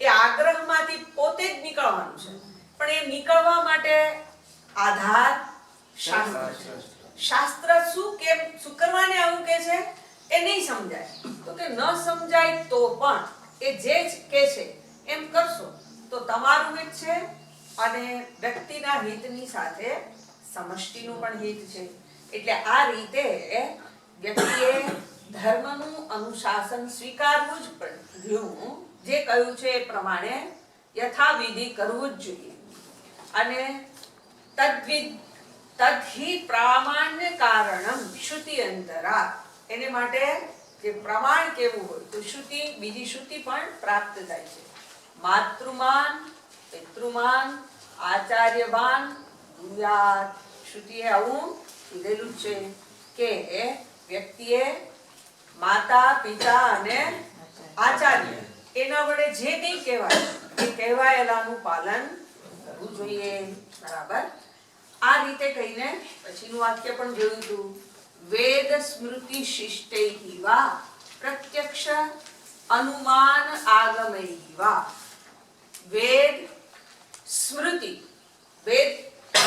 એ આગ્રહમાંથી પોતે જ નીકળવાનું છે. પણ એ નીકળવા માટે આધાર શાસ્ત્ર છે. શાસ્ત્ર શું કરવાને આવું કે છે એ નહીં સમજાય તો કે ન સમજાય તો પણ એ જે કે છે એમ કરશો તો તમારું હિત છે અને વ્યક્તિના હિતની સાથે સમષ્ટિનું પણ હિત છે. એટલે આ રીતે વ્યક્તિએ ધર્મનું અનુશાસન સ્વીકારવું જ પડ્યું. જે કહ્યું છે એ પ્રમાણે યથાવિધિ કરવું જ જોઈએ. અને તદ્ધિ પ્રામાણ્ય કારણમ શ્રુતિ અંતરા, એને માટે જે પ્રમાણ કેવું હોય તો બીજી શ્રુતિ પણ પ્રાપ્ત થાય છે. માતૃમાન, પિતૃમાન, આચાર્યવાન ભૂયાત. શ્રુતિએ આવું કીધેલું છે કે વ્યક્તિએ માતા, પિતા અને આચાર્ય એના વડે જે કંઈ કહેવાય એ કહેવાયેલાનું પાલન કરવું જોઈએ. બરાબર. આ રીતે કહીને પછીનું વાક્ય પણ જોયું હતું. વેદ સ્મૃતિ શિષ્ટૈહિ વા પ્રત્યક્ષ અનુમાન આગમૈહિ વા. વેદ સ્મૃતિ, વેદ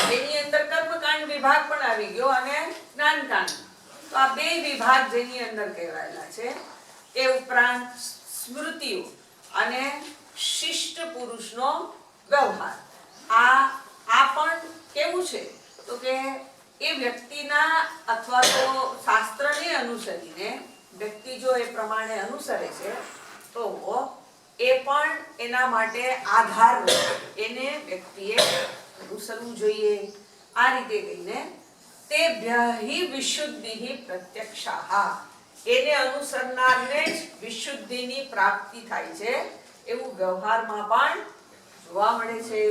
જેની અંદર કર્મકાંડ વિભાગ પણ આવી ગયો અને જ્ઞાનકાંડ. તો આ બે વિભાગ જેની અંદર કહેવાયેલા છે. એ ઉપરાંત સ્મૃતિઓ અને શિષ્ટ પુરુષનો વ્યવહાર. આ પણ કેવું છે તો કે એ વ્યક્તિના અથવા તો શાસ્ત્રને અનુસરીને વ્યક્તિ જો એ પ્રમાણે અનુસરે છે તો એ પણ એના માટે આધાર એને વ્યક્તિએ અનુસરવું જોઈએ. આ રીતે કહીને તેભ્યહિ વિશુદ્ધિ પ્રત્યક્ષાઃ, એને અનુસરનારને જ વિશુદ્ધિની પ્રાપ્તિ થાય છે એવું વ્યવહારમાં પણ જોવા મળે છે.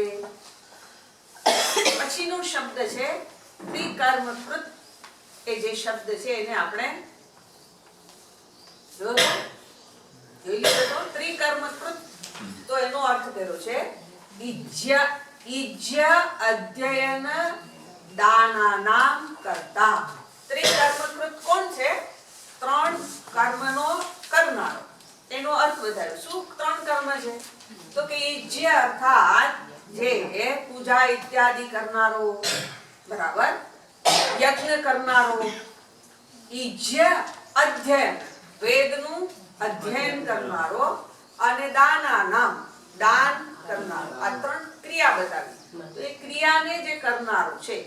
પછીનો શબ્દ છે ત્રિકર્મકૃત. એ જે શબ્દ છે એને આપણે જોઈ લીધો તો ત્રિકર્મકૃત. તો એનો અર્થ કર્યો છે ઈજ્ય અધ્યયન દાનાનામ કર્તા. ત્રિકર્મકૃત કોણ છે? ત્રણ કર્મનો કરનારો. એનો અર્થ વધાર્યો. શું ત્રણ કર્મ છે તો કે ઈજ્ય અર્થાત જે પૂજા ઇત્યાદિ કરનારો, બરાબર, યજ્ઞ કરનારો. ઈજ્ય અધ્યયન, વેદનું અધ્યયન કરનારો. અને દાનાનામ, દાન કરનારો. આ ત્રણ ક્રિયા બતાવી. તો એ ક્રિયાને જે કરનારો છે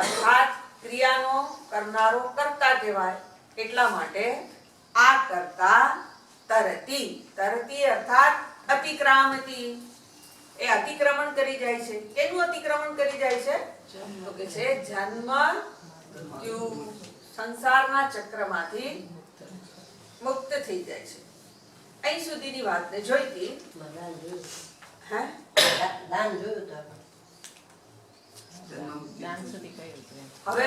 અર્થાત ક્રિયાનો કરનારો કર્તા કહેવાય. એટલા માટે આ કર્તા તરતી, તરતી અર્થાત અતિક્રામતી, એ અતિક્રમણ કરી જાય છે. કેનું અતિક્રમણ કરી જાય છે? તો કે છે જન્મ મૃત્યુ સંસારના ચક્રમાંથી મુક્ત થઈ જાય છે. અહીં સુધીની વાતને જોઈતી. હે હવે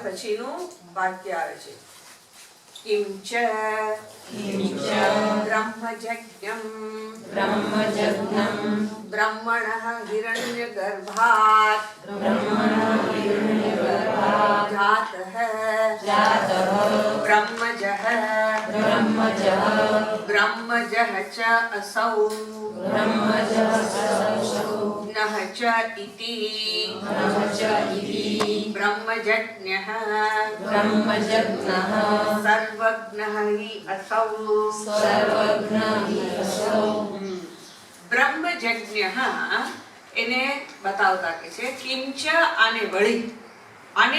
પછીનું વાક્ય આવે છે કિંચ બ્રહ્મજ્ઞમ બ્રહ્મણઃ હિરણ્યગર્ભાત જાતઃ બ્રહ્મજઃ ચ અસૌ નઃ ચ ઇતિ બ્રહ્મજ્ઞઃ સર્વજ્ઞઃ હિ અસૌ બ્રહ્મજ્ઞઃ એને બતાવતા કે છે કિંચ આને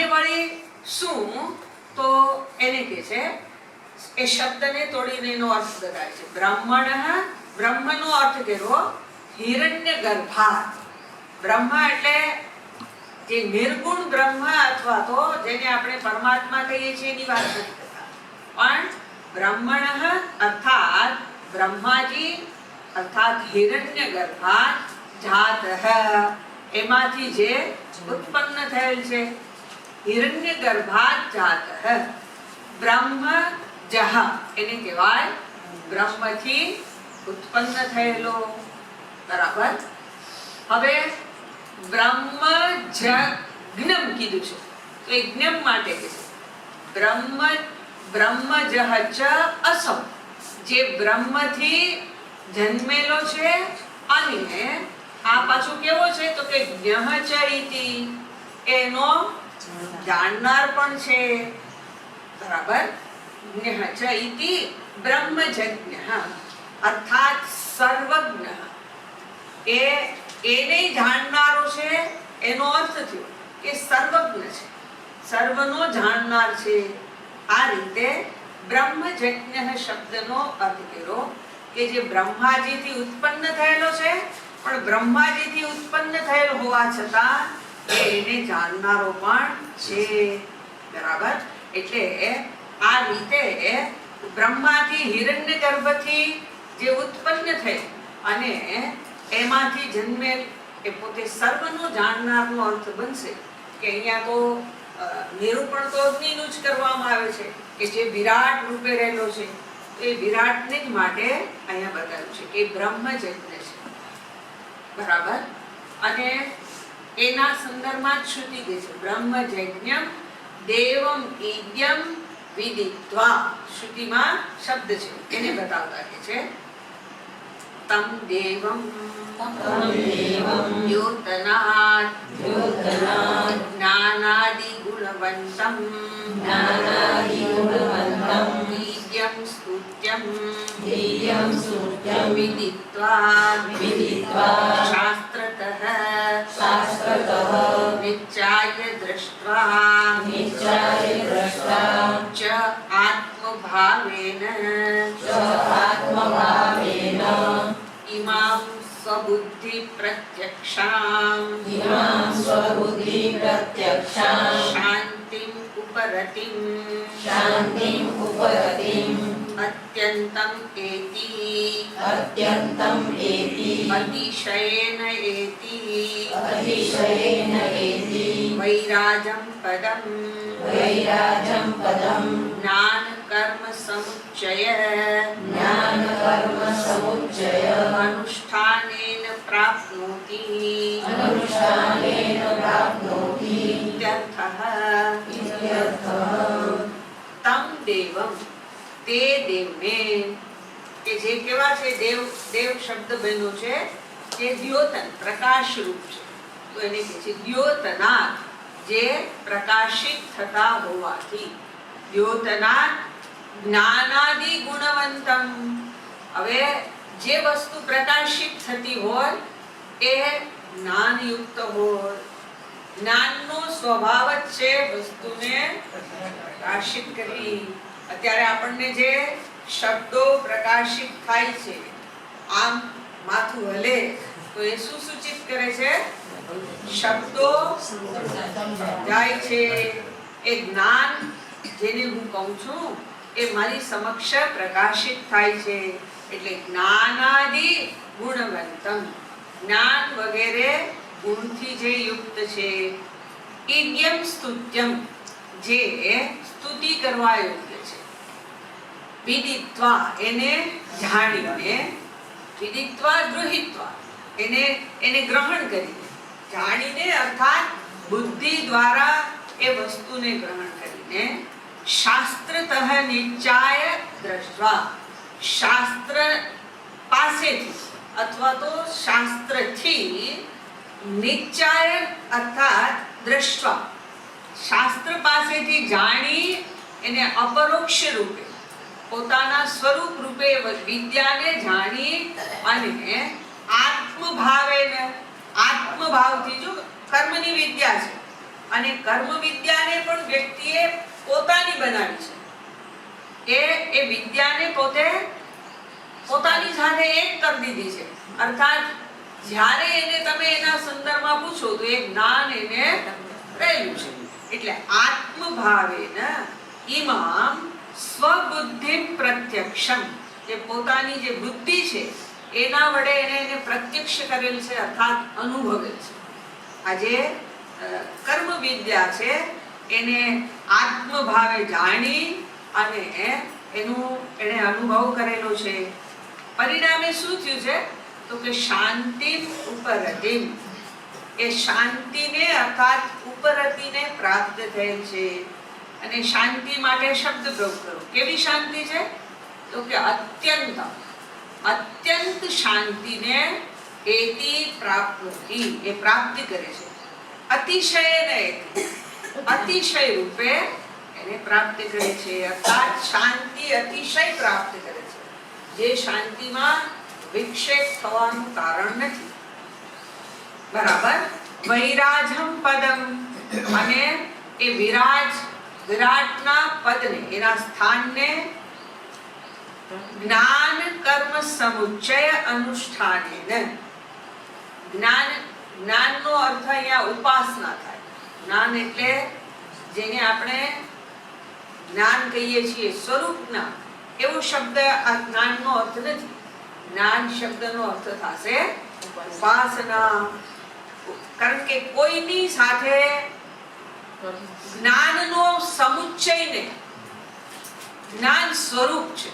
વળી શું તો એને કે છે એ શબ્દને તોડીને એનો અર્થ બતાવે છે. બ્રહ્મનો અર્થ કર્યો હિરણ્યગર્ભાત. બ્રહ્મ એટલે જે નિર્ગુણ બ્રહ્મ અથવા તો જેને આપણે પરમાત્મા કહીએ છીએ એની વાત નથી કરતા, પણ બ્રહ્મણઃ અર્થાત બ્રહ્માજી અર્થાત હિરણ્યગર્ભાત જાતઃ એમાંથી જે ઉત્પન્ન થયેલ છે. હિરણ્યગર્ભાત જાતઃ બ્રહ્મજઃ એને કહેવાય બ્રહ્મથી ઉત્પન્ન થયેલો. બરાબર. હવે બ્રહ્મજ્ઞમ કીધું છે તો એ જ્ઞમ માટે કે છે બ્રહ્મજઃ ચ અસૌ જે બ્રહ્મથી જન્મેલો છે અને આ પાછું કેવો છે તો કે જ્ઞઃ ચ ઇતિ એનો જાણનાર પણ છે. બરાબર. જ્ઞઃ ચ ઇતિ બ્રહ્મજ્ઞઃ અર્થાત સર્વજ્ઞ એને જાણનારો છે એનો અર્થ થયો કે સર્વજ્ઞ છે, સર્વનો જાણનાર છે. આ રીતે બ્રહ્મજ્ઞ શબ્દનો અર્થ કર્યો કે જે બ્રહ્માજીથી ઉત્પન્ન થયેલો છે પણ બ્રહ્માજીથી ઉત્પન્ન થયેલ હોવા છતાં એને જાણનારો પણ છે. બરાબર. એટલે આ રીતે બ્રહ્માથી હિરણ્યગર્ભથી જે ઉત્પન્ન થયેલ અને એમાંથી જન્મેલ એ પોતે સર્વનો જાણનારનો અર્થ બનશે. કે અહીંયા તો નિરૂપણ તો અગ્નિનું જ કરવામાં આવે છે કે જે વિરાટ રૂપે રહેલો છે એ વિરાટને જ માટે અહીંયા બતાવ્યું છે કે બ્રહ્મજ્ઞ છે. બરાબર. અને એના સંદર્ભમાં જ શ્રુતિ કહે છે બ્રહ્મજ્ઞમ દેવમ ઈદ્યમ વિદિત્વા. શ્રુતિમાં શબ્દ છે એને બતાવતા કે છે તમ દેવમ દ્યોતનાદ જ્ઞાનાદિ ગુણવંતમ ઈદ્યમ સ્તુત્યમ વિદિત્વા શાસ્ત્રતઃ નિચ્ચાય દ્રષ્ટ્વા ચ આત્મભાવેન ઇમામ સ્વબુદ્ધિ પ્રત્યક્ષામ શાંતિમ ઉપરતિમ અત્યંતમ એતિ અતિશયેન એતિ વૈરાજમ પદમ જ્ઞાન કર્મ સમુચ્ચય અનુષ્ઠાનેન પ્રાપ્નોતિ તમ દેવમ તે દેવને કે જે કેવા છે દેવ શબ્દ બન્યો છે જે દ્યોતન પ્રકાશ રૂપ છે તો એને કહે છે દ્યોતનાદ જે પ્રકાશિત થતા હોવાથી. દ્યોતનાદ જ્ઞાનાદિ ગુણવંતમ. હવે જે વસ્તુ પ્રકાશિત થતી હોય એ જ્ઞાનયુક્ત હોય. જ્ઞાનનો સ્વભાવ જ છે વસ્તુને પ્રકાશિત કરવી. અત્યારે આપણને જે શબ્દો પ્રકાશિત થાય છે આમ માથું હલે તો એ શું સૂચિત કરે છે? શબ્દો જાય છે. એ જ્ઞાન જેને હું કહું છું એ મારી સમક્ષ પ્રકાશિત થાય છે. એટલે જ્ઞાનાદિ ગુણવંતમ, જ્ઞાન વગેરે ગુણથી જે યુક્ત છે. ઇડ્યમ સ્તુત્યમ, જે સ્તુતિ કરવા યોગ્ય છે. વિદિત્વા, એને જાણીને, વિદિત્વા ગૃહીત્વા, એને ગ્રહણ કરીને, જાણીને અર્થાત બુદ્ધિ દ્વારા એ વસ્તુને ગ્રહણ કરીને, શાસ્ત્રતઃ નિશ્ચાય દ્રષ્ટવા, શાસ્ત્ર પાસેથી અથવા તો શાસ્ત્રથી, નિશ્ચાય અર્થાત દ્રષ્ટવા, શાસ્ત્ર પાસેથી જાણી એને અપરોક્ષ રૂપે પોતાના સ્વરૂપ રૂપે વિદ્યાને જાણી અને આત્મભાવેને, આત્મભાવથી, જો કર્મની વિદ્યા છે અને કર્મ વિદ્યાને પણ વ્યક્તિએ પોતાની બનાવી છે. એ વિદ્યાને પોતે પોતાની સાથે એક કરી દીધી છે. અર્થાત જ્યારે એને તમે એના સંદર્ભમાં પૂછો તો એ જ્ઞાન એને રહેલું છે. એટલે આત્મભાવેન ઇમામ સ્વબુદ્ધિ પ્રત્યક્ષમ, જે પોતાની જે બુદ્ધિ છે એના વડે એને પ્રત્યક્ષ કરેલ છે, અર્થાત અનુભવેલ છે. આજે કર્મ વિદ્યા છે એને આત્મભાવે જાણી અને એને અનુભવ કરેલો છે. પરિણામે શું થયું છે તો કે શાંતિ ઉપરતિમ, એ શાંતિને અર્થાત ઉપરતિને પ્રાપ્ત થયેલ છે. અને શાંતિ માટે શબ્દ પ્રયોગ કરો. કેવી શાંતિ છે તો કે અત્યંત, અત્યંત શાંતિને એતી પ્રાપ્તિ, એ પ્રાપ્તિ કરે છે. અતિશય ને અતિશય રૂપે એને પ્રાપ્ત કરે છે. અર્થાત શાંતિ અતિશય પ્રાપ્ત કરે છે, જે શાંતિમાં વિક્ષેપ થવાનું કારણ નથી. બરાબર. વૈરાજમ પદમ, અને એ વિરાટના પદને, એના સ્થાનને જ્ઞાન કર્મ સમુચ્ચય અનુષ્ઠાનેન, જ્ઞાનનો અર્થ અહીંયા ઉપાસના થાય. જ્ઞાન એટલે જેને આપણે જ્ઞાન કહીએ છીએ, સ્વરૂપ જ્ઞાન, એવો શબ્દ આ જ્ઞાનનો અર્થ નથી. જ્ઞાન શબ્દનો અર્થ થશે ઉપાસના. કારણ કે કોઈની સાથે જ્ઞાનનો સમુચ્ચયને, જ્ઞાન સ્વરૂપ છે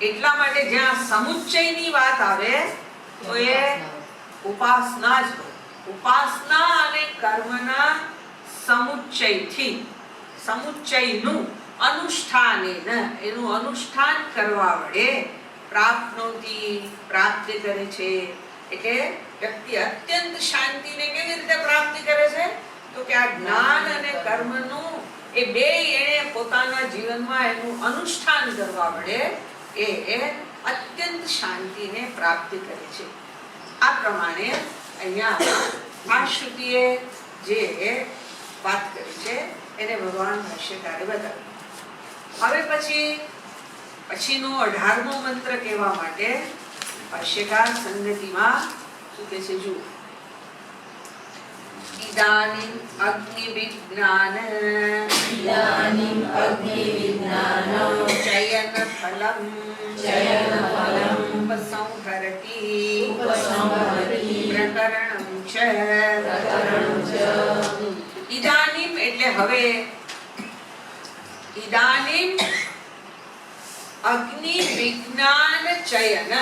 એટલા માટે જ્યાં સમુચ્ચયની વાત આવે તો એ ઉપાસના જ હોય. ઉપાસના અને કર્મના સમુચ્ચયથી, સમુચ્ચયનું અનુષ્ઠાનેન, એનું અનુષ્ઠાન કરવા વડે પ્રાપ્નોતિ, પ્રાપ્ત કરે છે. એટલે વ્યક્તિ અત્યંત શાંતિને કેવી રીતે પ્રાપ્તિ કરે છે તો કે આ જ્ઞાન અને કર્મનું એ બે એને પોતાના જીવનમાં એનું અનુષ્ઠાન કરવા વડે એ અત્યંત શાંતિને પ્રાપ્ત કરે છે. આ પ્રમાણે અહીંયા આ શ્રુતિએ જે વાત કરી છે એને ભગવાન ભાષ્યકારે બતાવ્યું. હવે પછીનો 18મો મંત્ર કહેવા માટે ભાષ્યકાર સંગતિમાં શું કહે છે જુઓ. ઇદાનીમ અગ્નિ વિજ્ઞાન ચયન ફલમ ઉપસંહરતિ પ્રકરણં ચ. ઇદાનીમ એટલે હવે, ઇદાનીમ અગ્નિ વિજ્ઞાન ચયન,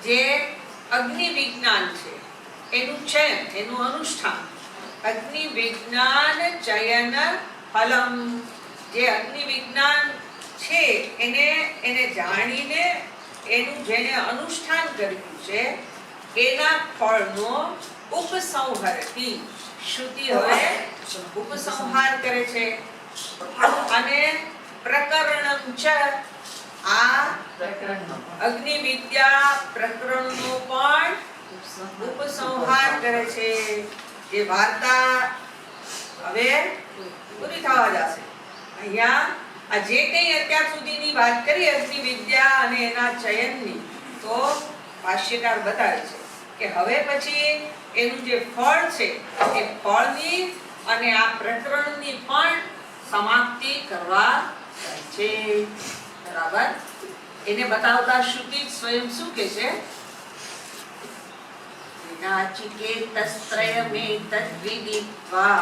જે અગ્નિ વિજ્ઞાન છે એનું ચયન, એનું અનુષ્ઠાન. અગ્નિ વિજ્ઞાન ચયન ફલમ, જે અગ્નિ વિજ્ઞાન છે એને જાણીને એનું જેને અનુષ્ઠાન કર્યું છે એના ફળનો ઉપસંહરતિ, શ્રુતિ હવે ઉપસંહાર કરે છે. અને પ્રકરણં ચ, આ અગ્નિ વિદ્યા પ્રકરણનો પણ ઉપસંહાર કરે છે. જે વાર્તા હવે પૂરી થવા જશે. અહીંયા આ જે કંઈ અત્યાર સુધીની વાત કરી અગ્નિ વિદ્યા અને એના ચયનની, તો ભાષ્યકાર બતાવે છે કે હવે પછી એનું જે ફળ છે એ ફળની અને આ પ્રકરણની પણ સમાપ્તિ કરવા જાય છે. બરાબર. એને બતાવતા શ્રુતિ સ્વયં શું કહે છે? નાચિકેતસ્ત્રયમેતદ્વિદિત્વા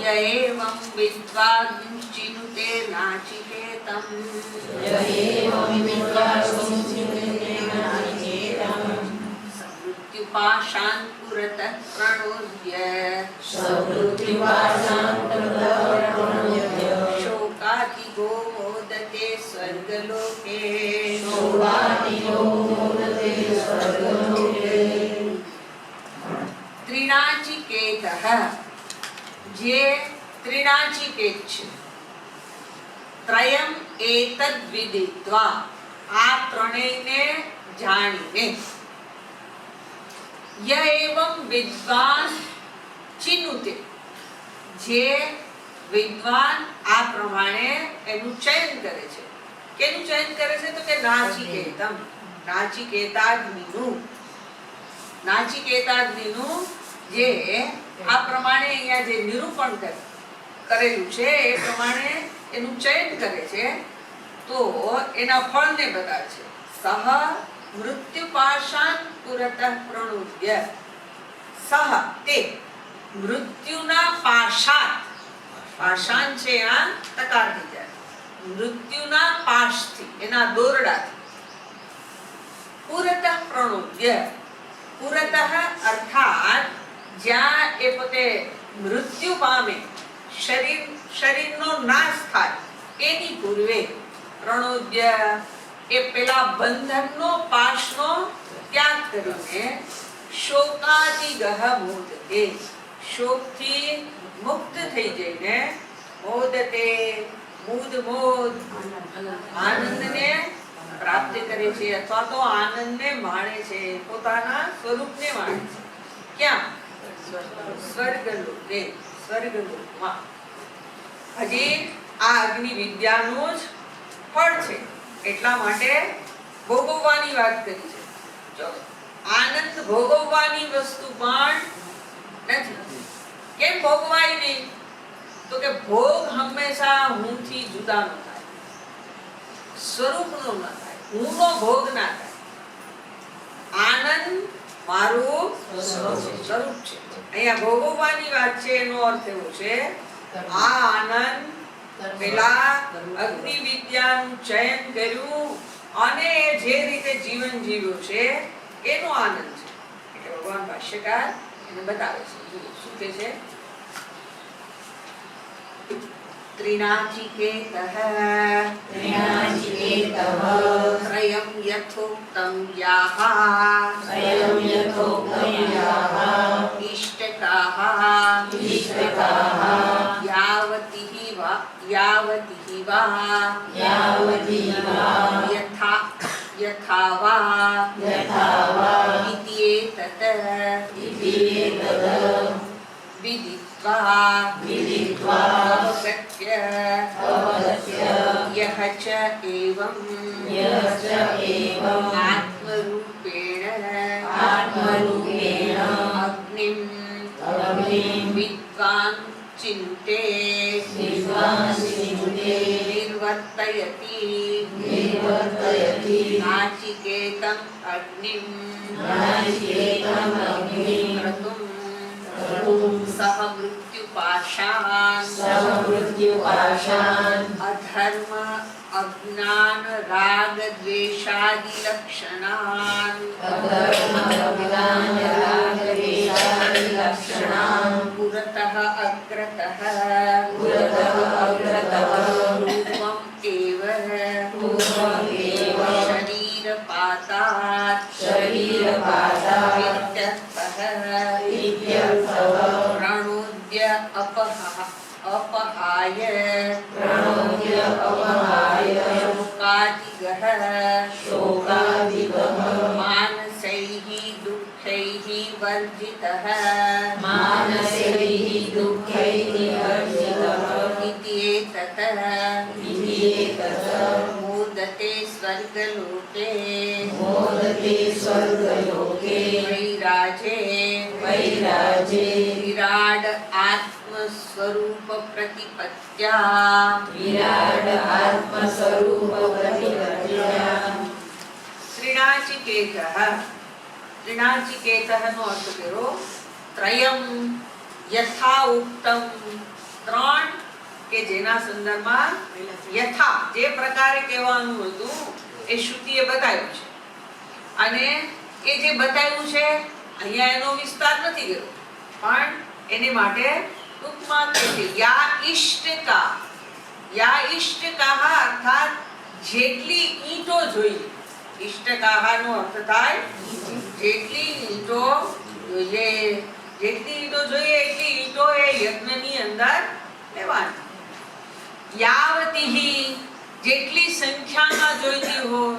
ય એવં વિદ્વાંશ્ચિનુતે નાચિકેતં સમૃત્યુપાશાન પુરતઃ પ્रणोद्य शोकातिगो मोदते स्वर्गलोके ત્રિનાચિકેતઃ, જે ત્રિનાચિકેત છે, ત્રયમ એતદ વિદિત્વા, આ ત્રણેયને જાણીને, ય એવં વિદ્વાન ચિનુતે, જે વિદ્વાન આ પ્રમાણે એનું ચયન કરે છે. કેનું ચયન કરે છે? તો કે નાચિકેતમ, નાચિકેતાગ્નિનું, નાચિકેતાગ્નિનું જે આ પ્રમાણે અહીંયા જે નિરૂપણ કરેલું છે એ પ્રમાણે એનું ચયન કરે છે, તો એના ફળને બતાવે છે. સહ મૃત્યુપાશાન પુરતઃ પ્રણોદ્ય, સહ તે મૃત્યુના પાશાત, પાષાણ છે આ તકાર થઈ જાય, મૃત્યુના પાશથી, એના દોરડાથી, પુરતઃ પ્રણોદ્ય, પુરતઃ અર્થાત જ્યાં એ પોતે મૃત્યુ પામે, શરીરનો નાશ થાય એની પૂર્વે, પ્રણોદ્ય એ પેલા બંધનનો પાશનો ત્યાગ કરીને, શોકાદિગહ મોદતે, શોકથી મુક્ત થઈ જઈને, મોદતે મુદ મોદ આનંદને પ્રાપ્ત કરે છે, અથવા તો આનંદને માણે છે, પોતાના સ્વરૂપને માણે છે. ક્યાં? સ્વર્ગલોકે, સ્વર્ગલોકમાં. હજી આ અગ્નિ વિદ્યાનું જ ફળ છે, એટલા માટે ભોગવવાની વાત કરી છે. જો આનંદ ભોગવવાની વસ્તુ પણ નથી. કેમ ભોગવાય નહીં? તો કે ભોગ હંમેશા હુંથી જુદા ન થાય, સ્વરૂપનો ન થાય, હુંનો ભોગ ના થાય. આનંદ મારું સ્વરૂપ છે. અહીંયા ભોગવવાની વાત છે, એનો અર્થ એવો છે, આ આનંદ પેલા અગ્નિ વિદ્યાનું ચયન કર્યું અને જે રીતે જીવન જીવ્યું છે એનો આનંદ છે. એટલે ભગવાન ભાષ્યકાર એને બતાવે છે. શું કહે છે? ત્રિનાચિકેતઃ ત્રયમ યથોક્તં યાહ ઇષ્ટકાઃ यावतिः वा यथा वा इत्येतत् विदित्वा अवगत्य यः च एवं आत्मरूपेण अग्निं विद्वान् चिन्ते निर्वर्तयति नाचिकेतम् अग्निं क्रतुं सह मृत्युपाशान् अधर्म अज्ञान राग द्वेषादि लक्षणान् पुरतः अग्रतः रूपम् एव शरीरपातात् प्रणोद्य अपहाय शोकादिगः मानसैः दुःखैः वर्जितः इत्येतत् मोदते સ્વર્ગલોકે મોદતે સ્વર્ગલોકે વૈરાજે વૈરાજે વિરાડ આત્મ સ્વરૂપ પ્રતિપત્યા વિરાટ આત્મ સ્વરૂપ પ્રતિપત્યા ત્રિણાચિકેતઃ નો અર્થ કર્યો ત્રયમ યથા ઉક્તમ ત્રણ કે જેના સંદર્ભમાં યથા જે પ્રકારે કહેવાનું હતું એ શ્રુતિએ બતાવ્યું છે અને એ જે બતાવ્યું છે અહીંયા એનો વિસ્તાર નથી કર્યો પણ એને માટે ટૂંકમાં કહે છે યા ઇષ્ટકાહ અર્થાત જેટલી ઈંટો જોઈએ ઇષ્ટકાહ નો અર્થ થાય જેટલી ઈંટો જોઈએ એટલી ઈંટો એ યજ્ઞની અંદર લેવાની યાવતીહી જેટલી સંખ્યામાં જોઈતી હોય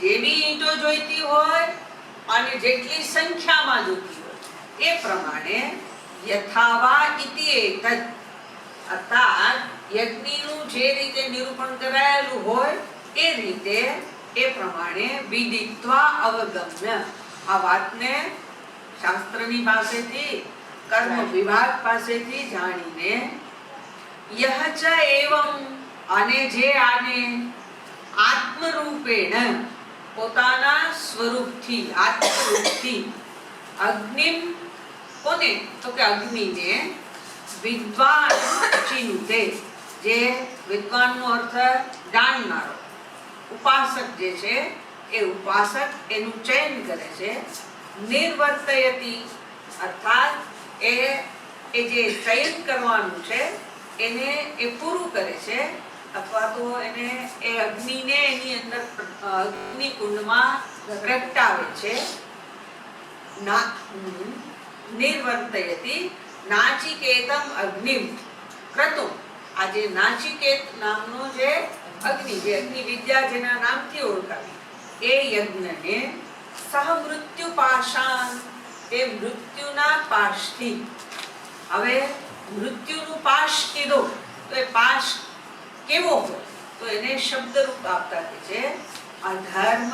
જેવી ઈંટો જોઈતી હોય અને જેટલી સંખ્યામાં જોઈતી હોય એ પ્રમાણે યથાવા ઇતિ એતદ અર્થાત યજ્ઞનું જે રીતે નિરૂપણ કરાયેલું હોય એ રીતે એ પ્રમાણે વિદિત્વા અવગમ્ય આ વાતને શાસ્ત્રની પાસેથી કર્મ વિભાગ પાસેથી જાણીને યહ ચ એવં અને જે આને આત્મરૂપેણ પોતાના સ્વરૂપથી આત્મરૂપથી અગ્નિમ કોને તો કે અગ્નિને વિદ્વાન ચિંતે જે વિદ્વાનનો અર્થ જાણનારો ઉપાસક જે છે એ ઉપાસક એનું ચયન કરે છે નિર્વર્તયતી અર્થાત એ જે ચયન કરવાનું છે એને એ પૂરું કરે છે અથવા તો એને એ અગ્નિને એની અંદર અગ્નિકુંડમાં પ્રગટાવે છે નિર્વર્તયતી નાચિકેતમ અગ્નિમ ક્રતુમ આ જે નાચિકેત નામનો જે અગ્નિ વિદ્યા જેના નામથી ઓળખાવી એ યજ્ઞને સહ મૃત્યુ પાષાણ એ મૃત્યુના પાશથી હવે મૃત્યુનું પાશ કીધો તો એ પાશ કેવો હોય તો એને શબ્દરૂપ આપતા છે અધર્મ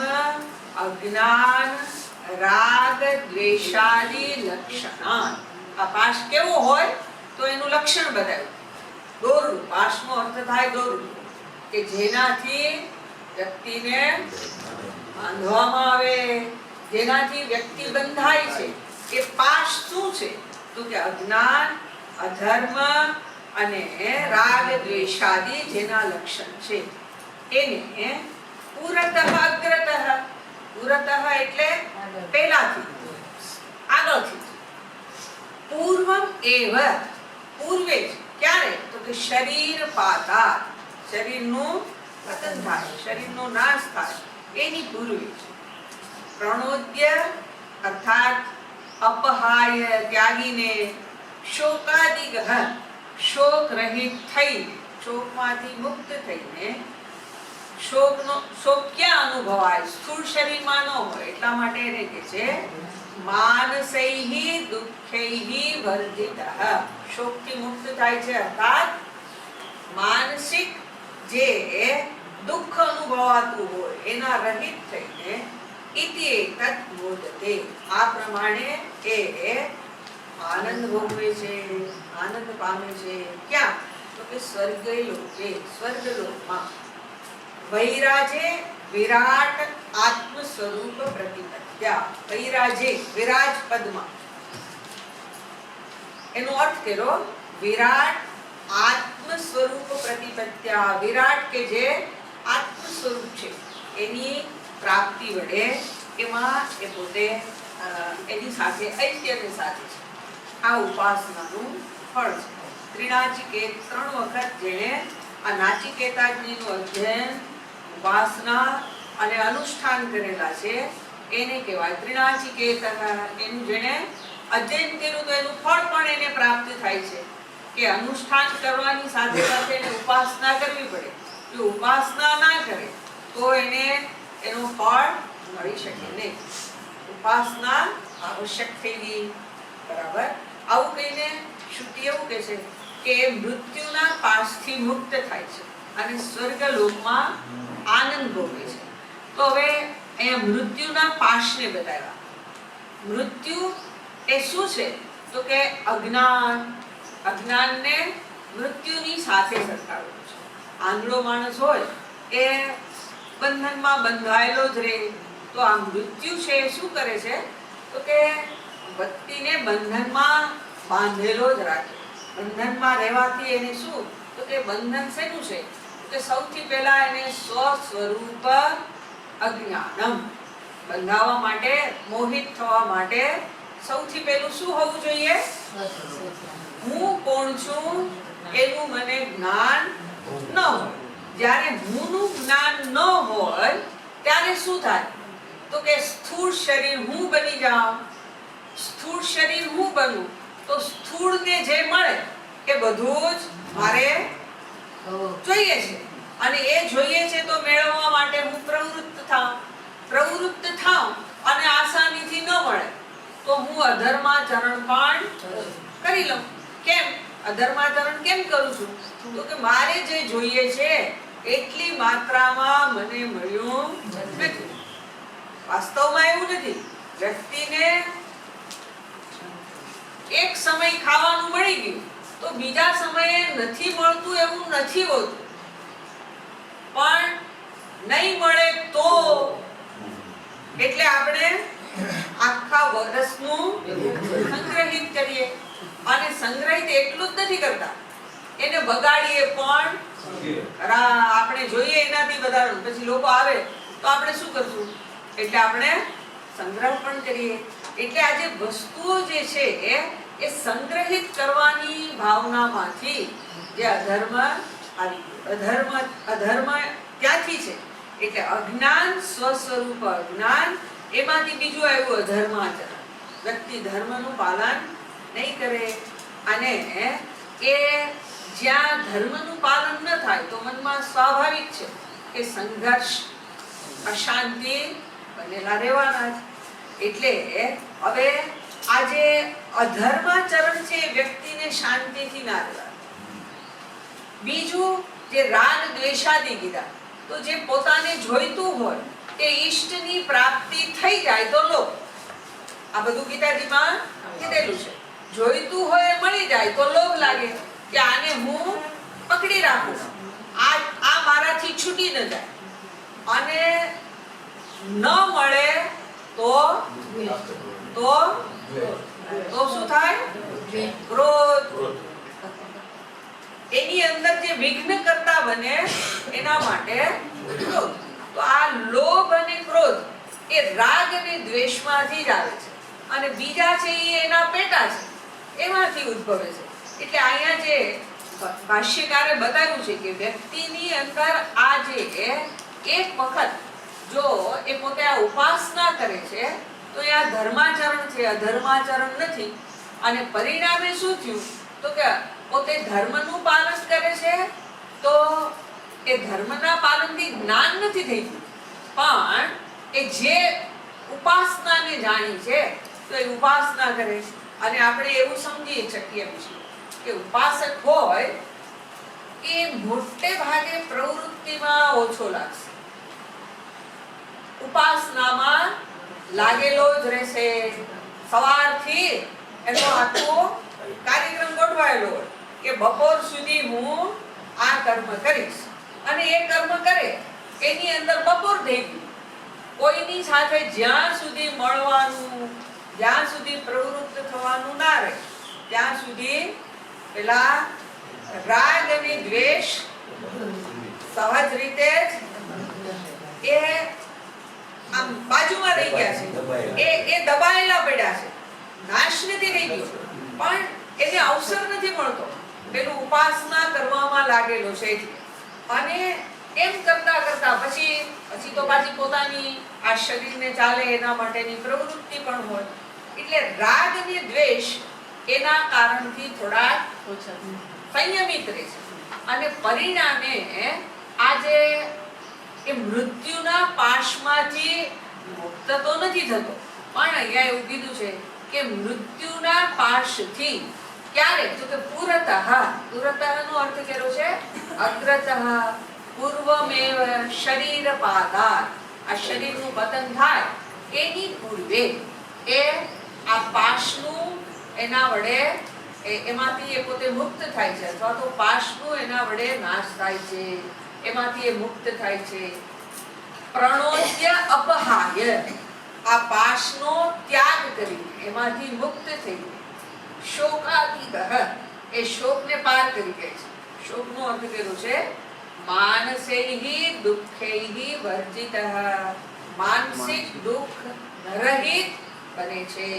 અજ્ઞાન રાગ દ્વેષાદી લક્ષણાન આ પાશ કેવો હોય તો એનું લક્ષણ બતાવ્યું દોરડું પાશનો અર્થ થાય દોરડું કે જેનાથી વ્યક્તિને બાંધવામાં આવે જેનાથી વ્યક્તિ બંધાય છે એ પાશ શું છે તો કે અજ્ઞાન અધર્મ અને રાગ દ્વેષાદી જેના લક્ષણ છે એને પુરતઃ અગ્રતઃ પુરતઃ એટલે પહેલાથી આગળથી પૂર્વમ એવ પૂર્વે ક્યારે તો કે શરીર પાતા શરીરનું પતન થાય શરીરનો નાશ થાય એની પૂર્વે પ્રણોદ્ય અર્થાત અપહાય ત્યાગીને શોકાદિગહ શોક રહિત થઈને શોકમાંથી મુક્ત થઈને શોક ક્યાં અનુભવાય સ્થૂળ શરીરમાં ન હોય એટલા માટે એને કહે છે માનસૈહિ દુઃખૈહિ વર્જિતઃ શોકથી મુક્ત થાય છે અર્થાત માનસિક જે દુઃખ અનુભવાતું હોય એના રહિત થઈને ઇતિ એતત મોદતે આ પ્રમાણે એ આનંદ ભોગવે છે આનંદ પામે છે ક્યાં તો કે સ્વર્ગલોકમાં વૈરાજે વિરાટ આત્મ સ્વરૂપ પ્રતિપત્યા વૈરાજે વિરાજ પદમાં એનો અર્થ કર્યો વિરાટ આત્મ સ્વરૂપ પ્રતિપત્યા વિરાટ કે જે આત્મ સ્વરૂપ છે એની પ્રાપ્તિ વડે એમાં એ પોતે એની સાથે ઐક્યની સાથે છે આ ઉપાસનાનું ફળ છે ત્રિનાચિકેત 3 વખત જેણે આ નાચિકેતાગ્નિનું અધ્યયન ઉપાસના અને અનુષ્ઠાન કરેલા છે એને કહેવાય ત્રિનાચિકેત એનું જેણે અધ્યયન કર્યું તો એનું ફળ પણ એને પ્રાપ્ત થાય છે કે અનુષ્ઠાન કરવાની સાથે સાથે એને ઉપાસના કરવી પડે જો ઉપાસના ના કરે તો એને એનું ફળ મળી શકે નહીં ઉપાસના આવશ્યક થઈ ગઈ બરાબર આવું કહીને શ્રુતિ એવું કહે છે કે મૃત્યુના પાશથી મુક્ત થાય છે અને સ્વર્ગલોકમાં આનંદ ભોગવે છે. તો હવે અહીંયા મૃત્યુના પાશને બતાવ્યા. મૃત્યુ એ શું છે? તો કે અજ્ઞાન. અજ્ઞાનને મૃત્યુની સાથે સરખાવ્યું છે. આંધળો માણસ હોય એ બંધનમાં બંધાયેલો જ રહે, તો આ મૃત્યુ છે એ શું કરે છે? તો કે વ્યક્તિને બંધનમાં બાંધેલો જ રાખે. બંધનમાં રહેવાથી એને શું? તો કે બંધન શેનું છે? કે સૌથી પહેલા એને સ્વ સ્વરૂપ અજ્ઞાનમ. બંધાવવા માટે, મોહિત થવા માટે સૌથી પહેલું શું હોવું જોઈએ? હું કોણ છું એનું મને જ્ઞાન ન હોય. જ્યારે હુંનું જ્ઞાન ન હોય ત્યારે શું થાય? તો કે સ્થૂળ શરીર હું બની જાઉં. સ્થૂળ શરીર હું બનું તો સ્થૂળને જે મળે એ બધું જ મારે જોઈએ છે, અને એ જોઈએ છે તો મેળવવા માટે હું પ્રવૃત્ત થાઉં અને આસાનીથી ન મળે તો હું અધર્માચરણ પણ કરી લઉં. કેમ અધર્માચરણ કેમ કરું છું? તો કે મારે જે જોઈએ છે એટલી માત્રામાં મને મળ્યું નથી. વાસ્તવમાં એવું નથી. વ્યક્તિને એક સમય ખાવાનું મળી ગયું તો બીજા સમયે નથી મળતું એવું નથી હોતું. પણ નહીં મળે તો એટલે આપણે આખા વર્ષનું સંગ્રહિત કરીએ, અને સંગ્રહિત એટલું જ નથી કરતા, એને બગાડીએ પણ. આપણે જોઈએ એનાથી વધારે, પછી લોકો આવે તો આપણે શું કરશું? એટલે આપણે સંગ્રહ પણ કરીએ. એટલે આ જે વસ્તુઓ જે છે એ સંગ્રહિત કરવાની ભાવનામાંથી જે અધર્મ આવી, અધર્મ ત્યાંથી છે. એટલે અજ્ઞાન, સ્વસ્વરૂપ અજ્ઞાન, એમાંથી બીજું આવ્યું અધર્માચરણ. વ્યક્તિ ધર્મનું પાલન નહીં કરે, અને એ જ્યાં ધર્મનું પાલન ન થાય તો મનમાં સ્વાભાવિક છે કે સંઘર્ષ, અશાંતિ બનેલા રહેવાના જ. એટલે હવે આ જે અધર્માચરણ છે એ વ્યક્તિને શાંતિથી ના રહેવા. બીજું જે રાગ દ્વેષાદી કીધા, તો જે પોતાને જોઈતું હોય તે ઈષ્ટની પ્રાપ્તિ થઈ જાય તો લોભ. આ બધું ગીતાજીમાં કીધેલું છે. જોઈતું હોય એ મળી જાય તો લોભ લાગે કે આને હું પકડી રાખું, આ મારાથી છૂટી ન જાય. અને ન મળે તો શું થાય? ક્રોધ. એની અંદર જે વિઘ્ન કરતા બને એના માટે ક્રોધ. તો આ લોભ અને ક્રોધ એ રાગ અને દ્વેષમાંથી જ આવે છે, અને બીજા છે એ એના પેટા છે, એમાંથી ઉદ્ભવે છે. એટલે અહીંયા જે ભાષ્યકારે બતાવ્યું છે કે વ્યક્તિની અંદર આ જે એક વખત જો એ પોતે આ ઉપાસના કરે છે તો એ આ ધર્માચરણ છે, અધર્માચરણ નથી. અને પરિણામે શું થયું? તો કે પોતે ધર્મનું પાલન કરે છે તો એ ધર્મના પાલનથી જ્ઞાન નથી થઈ ગયું, પણ એ જે ઉપાસનાને જાણી છે તો એ ઉપાસના કરે. અને આપણે એવું સમજી શકીએ કે ઉપાસક હોય એ મોટે ભાગે પ્રવૃત્તિમાં ઓછો લાગશે, ઉપાસનામાં લાગેલો જ રહેશે. સવારથી એનો આખો કાર્યક્રમ ગોઠવાયેલો હોય કે બપોર સુધી હું આ કર્મ કરીશ, અને એ કર્મ કરે એની અંદર બપોર થઈ ગઈ. કોઈની સાથે જ્યાં સુધી મળવાનું, જ્યાં સુધી પ્રવૃત્ત થવાનું ના રહે ત્યાં સુધી પેલા રાગ અને દ્વેષ સહજ રીતે જ એ આમ બાજુમાં રહી ગયા છે, એ દબાયેલા પડ્યા છે. નાશ નથી થઈ ગયો, પણ એને અવસર નથી મળતો. પેલું ઉપાસના કરવામાં લાગેલો છે. અને એમ કરતા કરતા પછી તો પાછી પોતાની આ શરીરને ચાલે એના માટેની પ્રવૃત્તિ પણ હોય. એટલે રાગ અને દ્વેષ એના કારણથી થોડા સંયમિત રહે છે, અને પરિણામે આજે એ મૃત્યુના પાશમાંથી મુક્ત તો નથી થતો, પણ અહીંયા એવું કીધું છે કે મૃત્યુના પાશથી ક્યારે? તો કે પુરતઃ. પુરતઃનો અર્થ કર્યો છે અગ્રતઃ, પૂર્વમેવ શરીરપાદાત. આ શરીરનું પતન થાય એની પૂર્વે એ આ પાશનું એના વડે એમાંથી એ પોતે મુક્ત થાય છે, અથવા તો પાશનું એના વડે નાશ થાય છે, એમાંથી એ મુક્ત થાય છે. પ્રણોદ્ય અપહાય, આ પાશનો ત્યાગ કરીને એમાંથી મુક્ત થઈ શોકાતીતઃ, એ શોકને પાર કરી ગઈ છે. શોકનો અર્થ કર્યો છે માનસૈહિ દુઃખૈહિ વર્જિતઃ, માનસિક દુઃખ રહિત બને છે.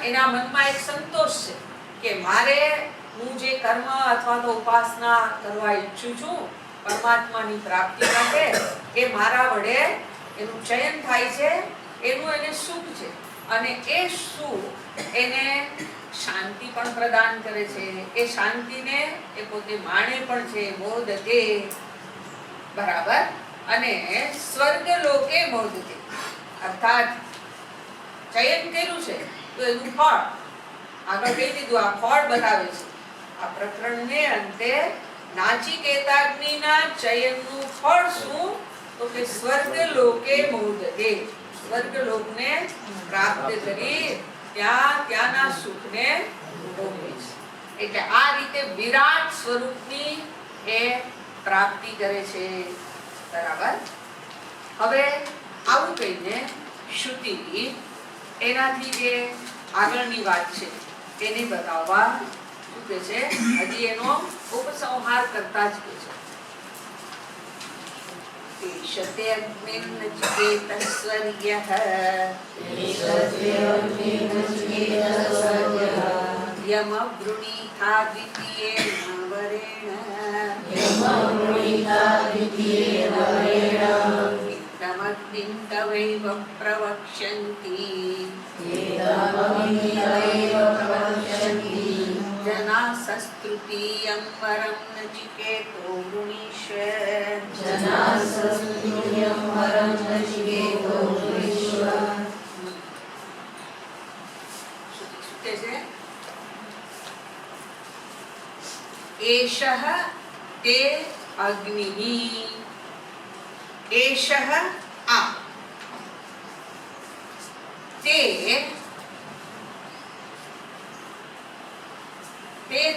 એના મનમાં એક સંતોષ છે કે મારે હું જે કર્મ અથવા તો ઉપાસના કરવા ઈચ્છું છું પરમાત્માની પ્રાપ્તિ માટે, એ મારા વડે એનું ચયન થાય છે, એનું એને સુખ છે, અને એ સુખ એને શાંતિ પણ પ્રદાન કરે છે. એ શાંતિને એ પોતે માણે પણ છે. મોદતે, બરાબર. અને સ્વર્ગ લોકે મોદતે, અર્થાત ચયન કર્યું છે તો એનું ફળ આગળ કહી દીધું, આ ફળ બતાવે છે. આ પ્રકરણને અંતે નાચિકેતાગ્નિના ચયનનું ફળ શું? તો કે સ્વર્ગ લોકે મોદતે, સ્વર્ગ લોકને પ્રાપ્ત કરી ત્યાંના સુખને ભોગવે છે. એટલે આ રીતે વિરાટ સ્વરૂપની એ પ્રાપ્તિ કરે છે. બરાબર. હવે આવું કહીને શ્રુતિ એનાથી જે આગળની વાત છે તેને બતાવવા શું કહે છે, હજી એનો ઉપસંહાર કરતા જ કહે છે. ईशते अग्निर्नचिकेतस्वर्यः यमवृणीथा द्वितीयेन वरेण इत्थमग्निं तवैव प्रवक्ष्यन्ति जनासस्तृतीयं वरं नचिकेतो वृणीष्व. एषः ते अग्निः, एषः आ ते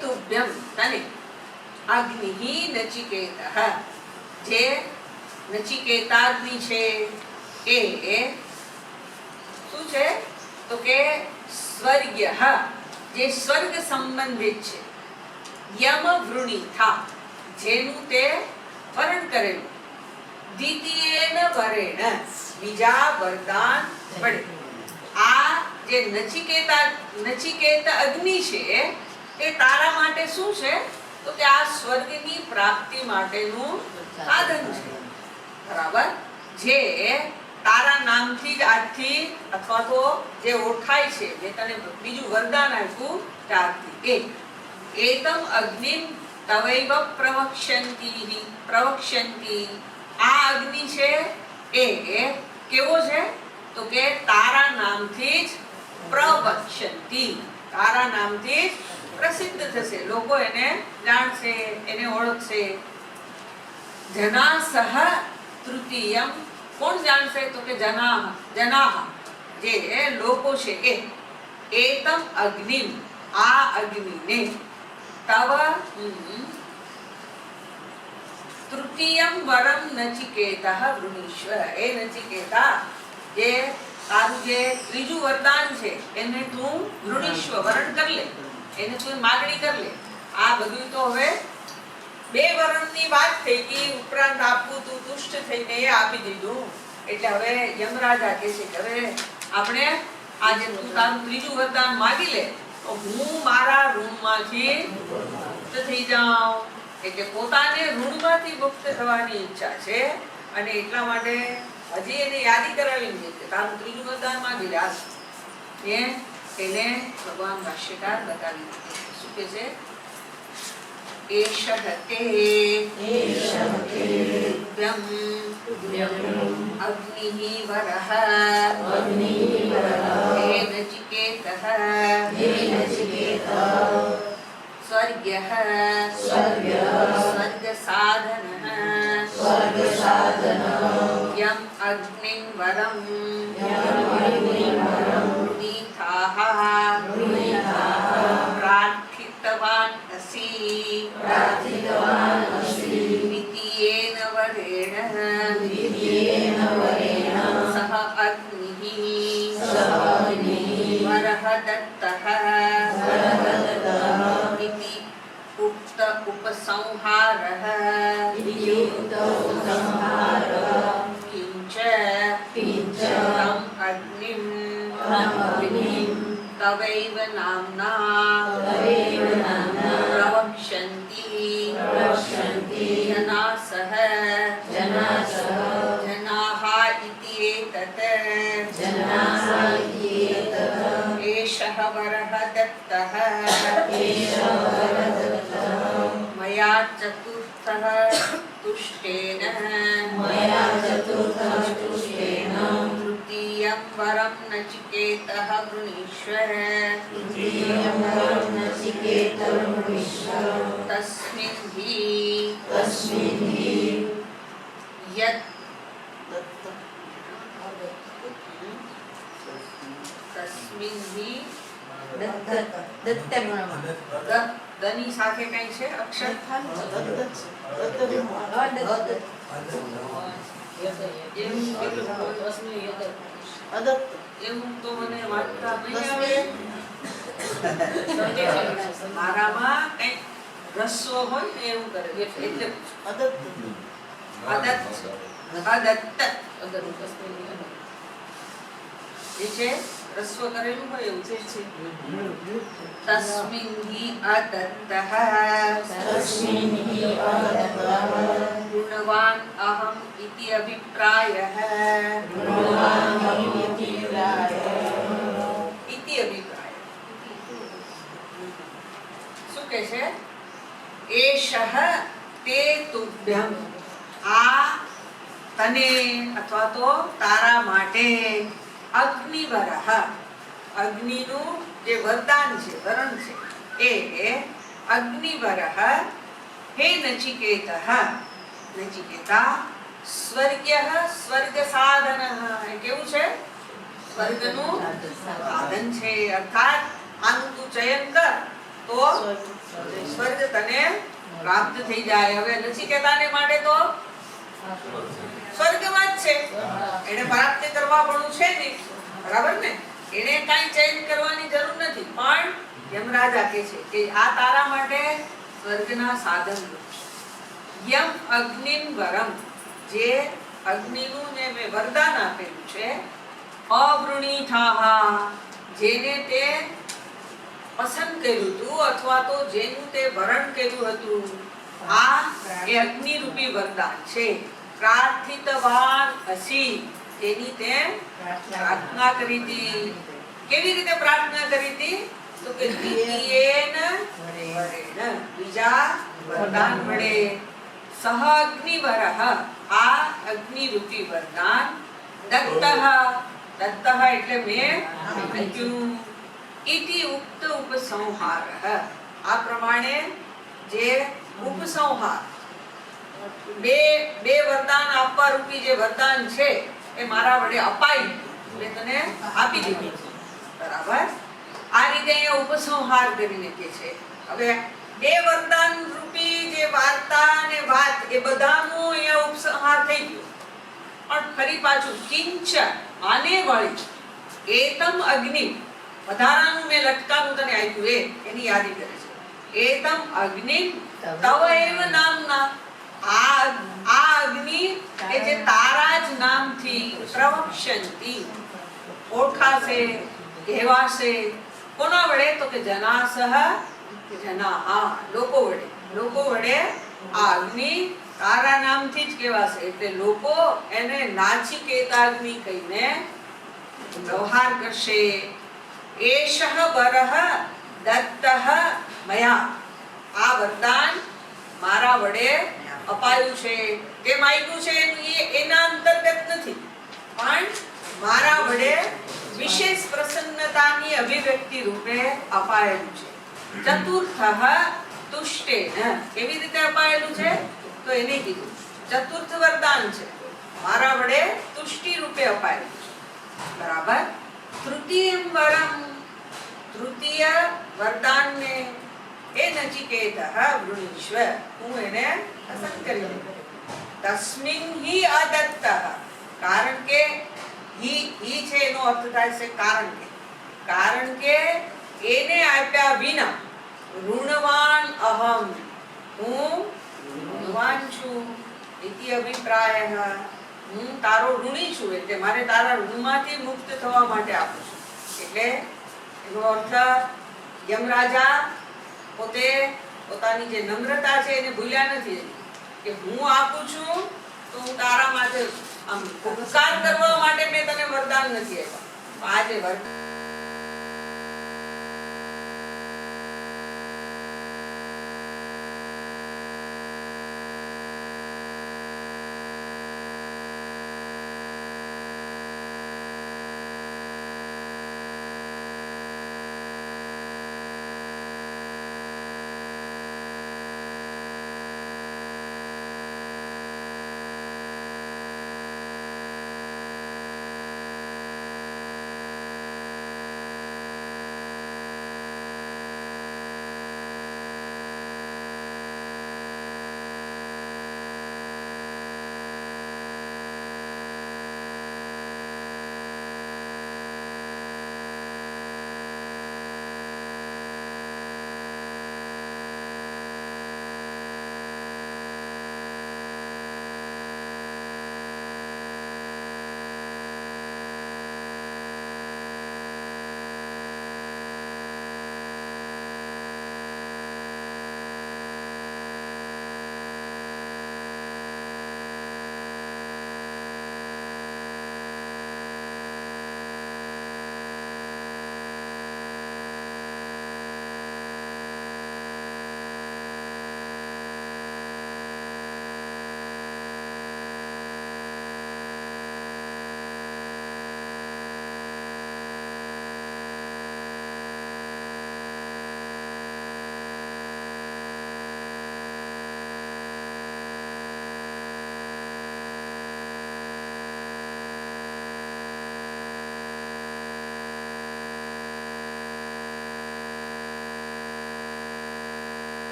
तुभ्यं तने अग्निः नचिकेतः, जे नचिकेताग्नि છે એ શું છે? તો કે સ્વર્ગ્ય, જે સ્વર્ગ સંબંધિત છે. યમ વૃણીથા, જેનું તે વરણ કરેલું. દ્વિતીયેન વરેણ, બીજા વરદાન વડે. આ જે નચિકેત અગ્નિ છે એ તારા માટે શું છે? તો કે આ સ્વર્ગની પ્રાપ્તિ માટેનું સાધન છે. બરાબર. જે તારા નામથી જ આજથી અથવા તો જે ઓળખાય છે, જે તને બીજું વરદાન આપ્યું ત્યારથી, એતમ અગ્નિમ તવૈવ પ્રવક્ષ્યન્તિ, આ અગ્નિ છે એ કેવો છે? તો કે તારા નામથી જ પ્રવક્ષ્યન્તિ, તારા નામથી જ પ્રસિદ્ધ થશે. લોકો એને જાણશે, એને ઓળખશે. જનાસહ તૃતીયમ, કોણ જાણશે? તો કે જનાહ, જે લોકો છે એ. એતમ અગ્નિમ, આ અગ્નિને. તવ તૃતીયમ વરમ નચિકેતઃ વૃણીષ્વ, એ નચિકેતા જે તારું જે ત્રીજું વરદાન છે એને તું વૃણીષ્વ, વરણ કર લે, એને તું માગણી કર લે. આ બધું તો હવે બે વરણની વાત થઈ ગઈ, ઉપરાંત આપવું તું તુષ્ટ થઈને એ આપી દીધું. એટલે હવે યમરાજા કહે છે કે હવે આપણે આજે તું તારું ત્રીજું વરદાન માગી લે તો હું મારા ઋણમાંથી મુક્ત થઈ જાઉં. એટલે પોતાને ઋણમાંથી મુક્ત થવાની ઈચ્છા છે, અને એટલા માટે હજી એને યાદી કરાવી છે કે તારું ત્રીજું વરદાન માગી લે. એને ભગવાન ભાષ્યકાર બતાવી દીધું. શું કહે છે? एषः ते अग्निः वरः हे नचिकेतः स्वर्ग्यः स्वर्गसाधनः यम् अग्निं वरं गृहीताः प्रार्थितवान् असि द्वितीयेन वरेण सह अग्निः वरः दत्तः इति उक्त उपसंहारः किञ्च तम् अग्निं तवैव नाम्ना प्रवक्ष्यन्ति जनासः जनाः इति एतत् एषः वरः दत्तः मया चतुर्थः तुष्टेन तृतीयं वरं नचिकेतः वृणीष्व तस्मिन् हि यत् तस्मिन् हि દની સાથે કઈ છે અક્ષર એવું તો મને વાંચતા નહીં આવે. મારામાં કઈ રસ્વ હોય ને એવું કરે એટલે અદત્ત જે છે રસ્વ કરેલું હોય એવું છે. તસ્મિન હિ અદત્તઃ ગુણવાન અહમ ઇતિ અભિપ્રાયઃ ઇતિ અભિપ્રાય. શું કહે છે? એષઃ તે તુભ્યમ, આ તને અથવા તો તારા માટે અગ્નિવરઃ, અગ્નિનું જે વરદાન છે, વરણ છે, એ અગ્નિવરઃ હે નચિકેતઃ, નચિકેતા સ્વર્ગ્યઃ સ્વર્ગ સાધનઃ. એ કેવું છે? સ્વર્ગનું સાધન છે. અર્થાત આનું તું ચયન કર તો સ્વર્ગ તને પ્રાપ્ત થઈ જાય. હવે નચિકેતાને માટે તો સ્વર્ગમાં જ છે, એને પ્રાપ્ત કરવા પણ છે નહીં, બરાબર ને? એને કઈ ચેન્જ કરવાની જરૂર નથી. પણ યમરાજા કહે છે કે આ તારા માટે સ્વર્ગના સાધન છે. યમ અગ્નિમ વરમ, જે અગ્નિનું ને મેં વરદાન આપેલું છે, અવૃણીથાઃ, જેને તે પસંદ કર્યું હતું અથવા તો જેનું તે વરણ કર્યું હતું, આ એ અગ્નિ રૂપી વરદાન છે. પ્રાર્થિતવાન અસી, તેની તે પ્રાર્થના કરી હતી. કેવી રીતે પ્રાર્થના કરી હતી? તો કે દ્વિતીયેન વરેણ, બીજા વરદાન વડે. સહ અગ્નિવરઃ, આ અગ્નિ રૂપી વરદાન. દત્તઃ, દત્તઃ એટલે મેં આપ્યું. ઇતિ ઉક્ત ઉપસંહારઃ, આ પ્રમાણે જે ઉપસંહાર, બે વરદાન આપવા રૂપી જે વરદાન છે એ મારા વડે અપાઈ, મેં તને આપી દીધું, બરાબર? આ રીતે અહીંયા ઉપસંહાર કરીને કે છે. હવે બે વરદાન રૂપી જે વાર્તા અને વાત એ બધાનો અહીંયા ઉપસંહાર થઈ ગયો. પણ ફરી પાછું કિંચ, આને વળી એતમ અગ્નિ, વધારાનું મેં લટકાનું તને આપ્યું એની યાદી કરે છે. એતમ અગ્નિ તવ એવ નામના, આ અગ્નિ કે જે તારા જ નામથી પ્રવક્ષ્યંતિ, ઓળખાશે, કહેવાશે. કોના વડે? તો કે જનાસહ, જનાઃ, લોકો વડે. લોકો વડે આ અગ્નિ તારા નામથી જ કહેવાશે. એટલે લોકો એને નાચિકેતાગ્નિ કહીને વ્યવહાર કરશે. એષઃ વરઃ દત્તઃ મયા, આ વરદાન મારા વડે અપાયું છે. કેમ આપ્યું છે એના અંતર્ગત નથી, પણ મારા વડે વિશેષ પ્રસન્નતાની અભિવ્યક્તિ રૂપે અપાયેલું છે. ચતુર્થઃ તુષ્ટેન. કેવી રીતે અપાયેલું છે? તો એને કીધું ચતુર્થ વરદાન છે, મારા વડે તુષ્ટિ રૂપે અપાયેલું છે. બરાબર. તૃતીયમ વરમ, તૃતીય વરદાનને એ નચિકેતઃ વૃણીશ્વ, હું એને પસંદ કરી લઉં. તસ્મિન હિ અદત્તઃ, કારણ કે હિ છે એનો અર્થ થાય છે કારણ કે એને આપ્યા વિના ઋણવાન અહમ, હું ઋણવાન છું. ઇતિ અભિપ્રાયઃ, હું તારો ઋણી છું એટલે મારે તારા ઋણમાંથી મુક્ત થવા માટે આપું છું. એટલે એનો અર્થ યમરાજા પોતે પોતાની જે નમ્રતા છે એને ભૂલ્યા નથી કે હું આપું છું તો હું તારા માટે આમ ઉપકાર કરવા માટે મેં તને વરદાન નથી આપ્યા. આ જે વરદાન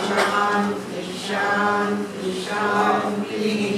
शांति शांति शांति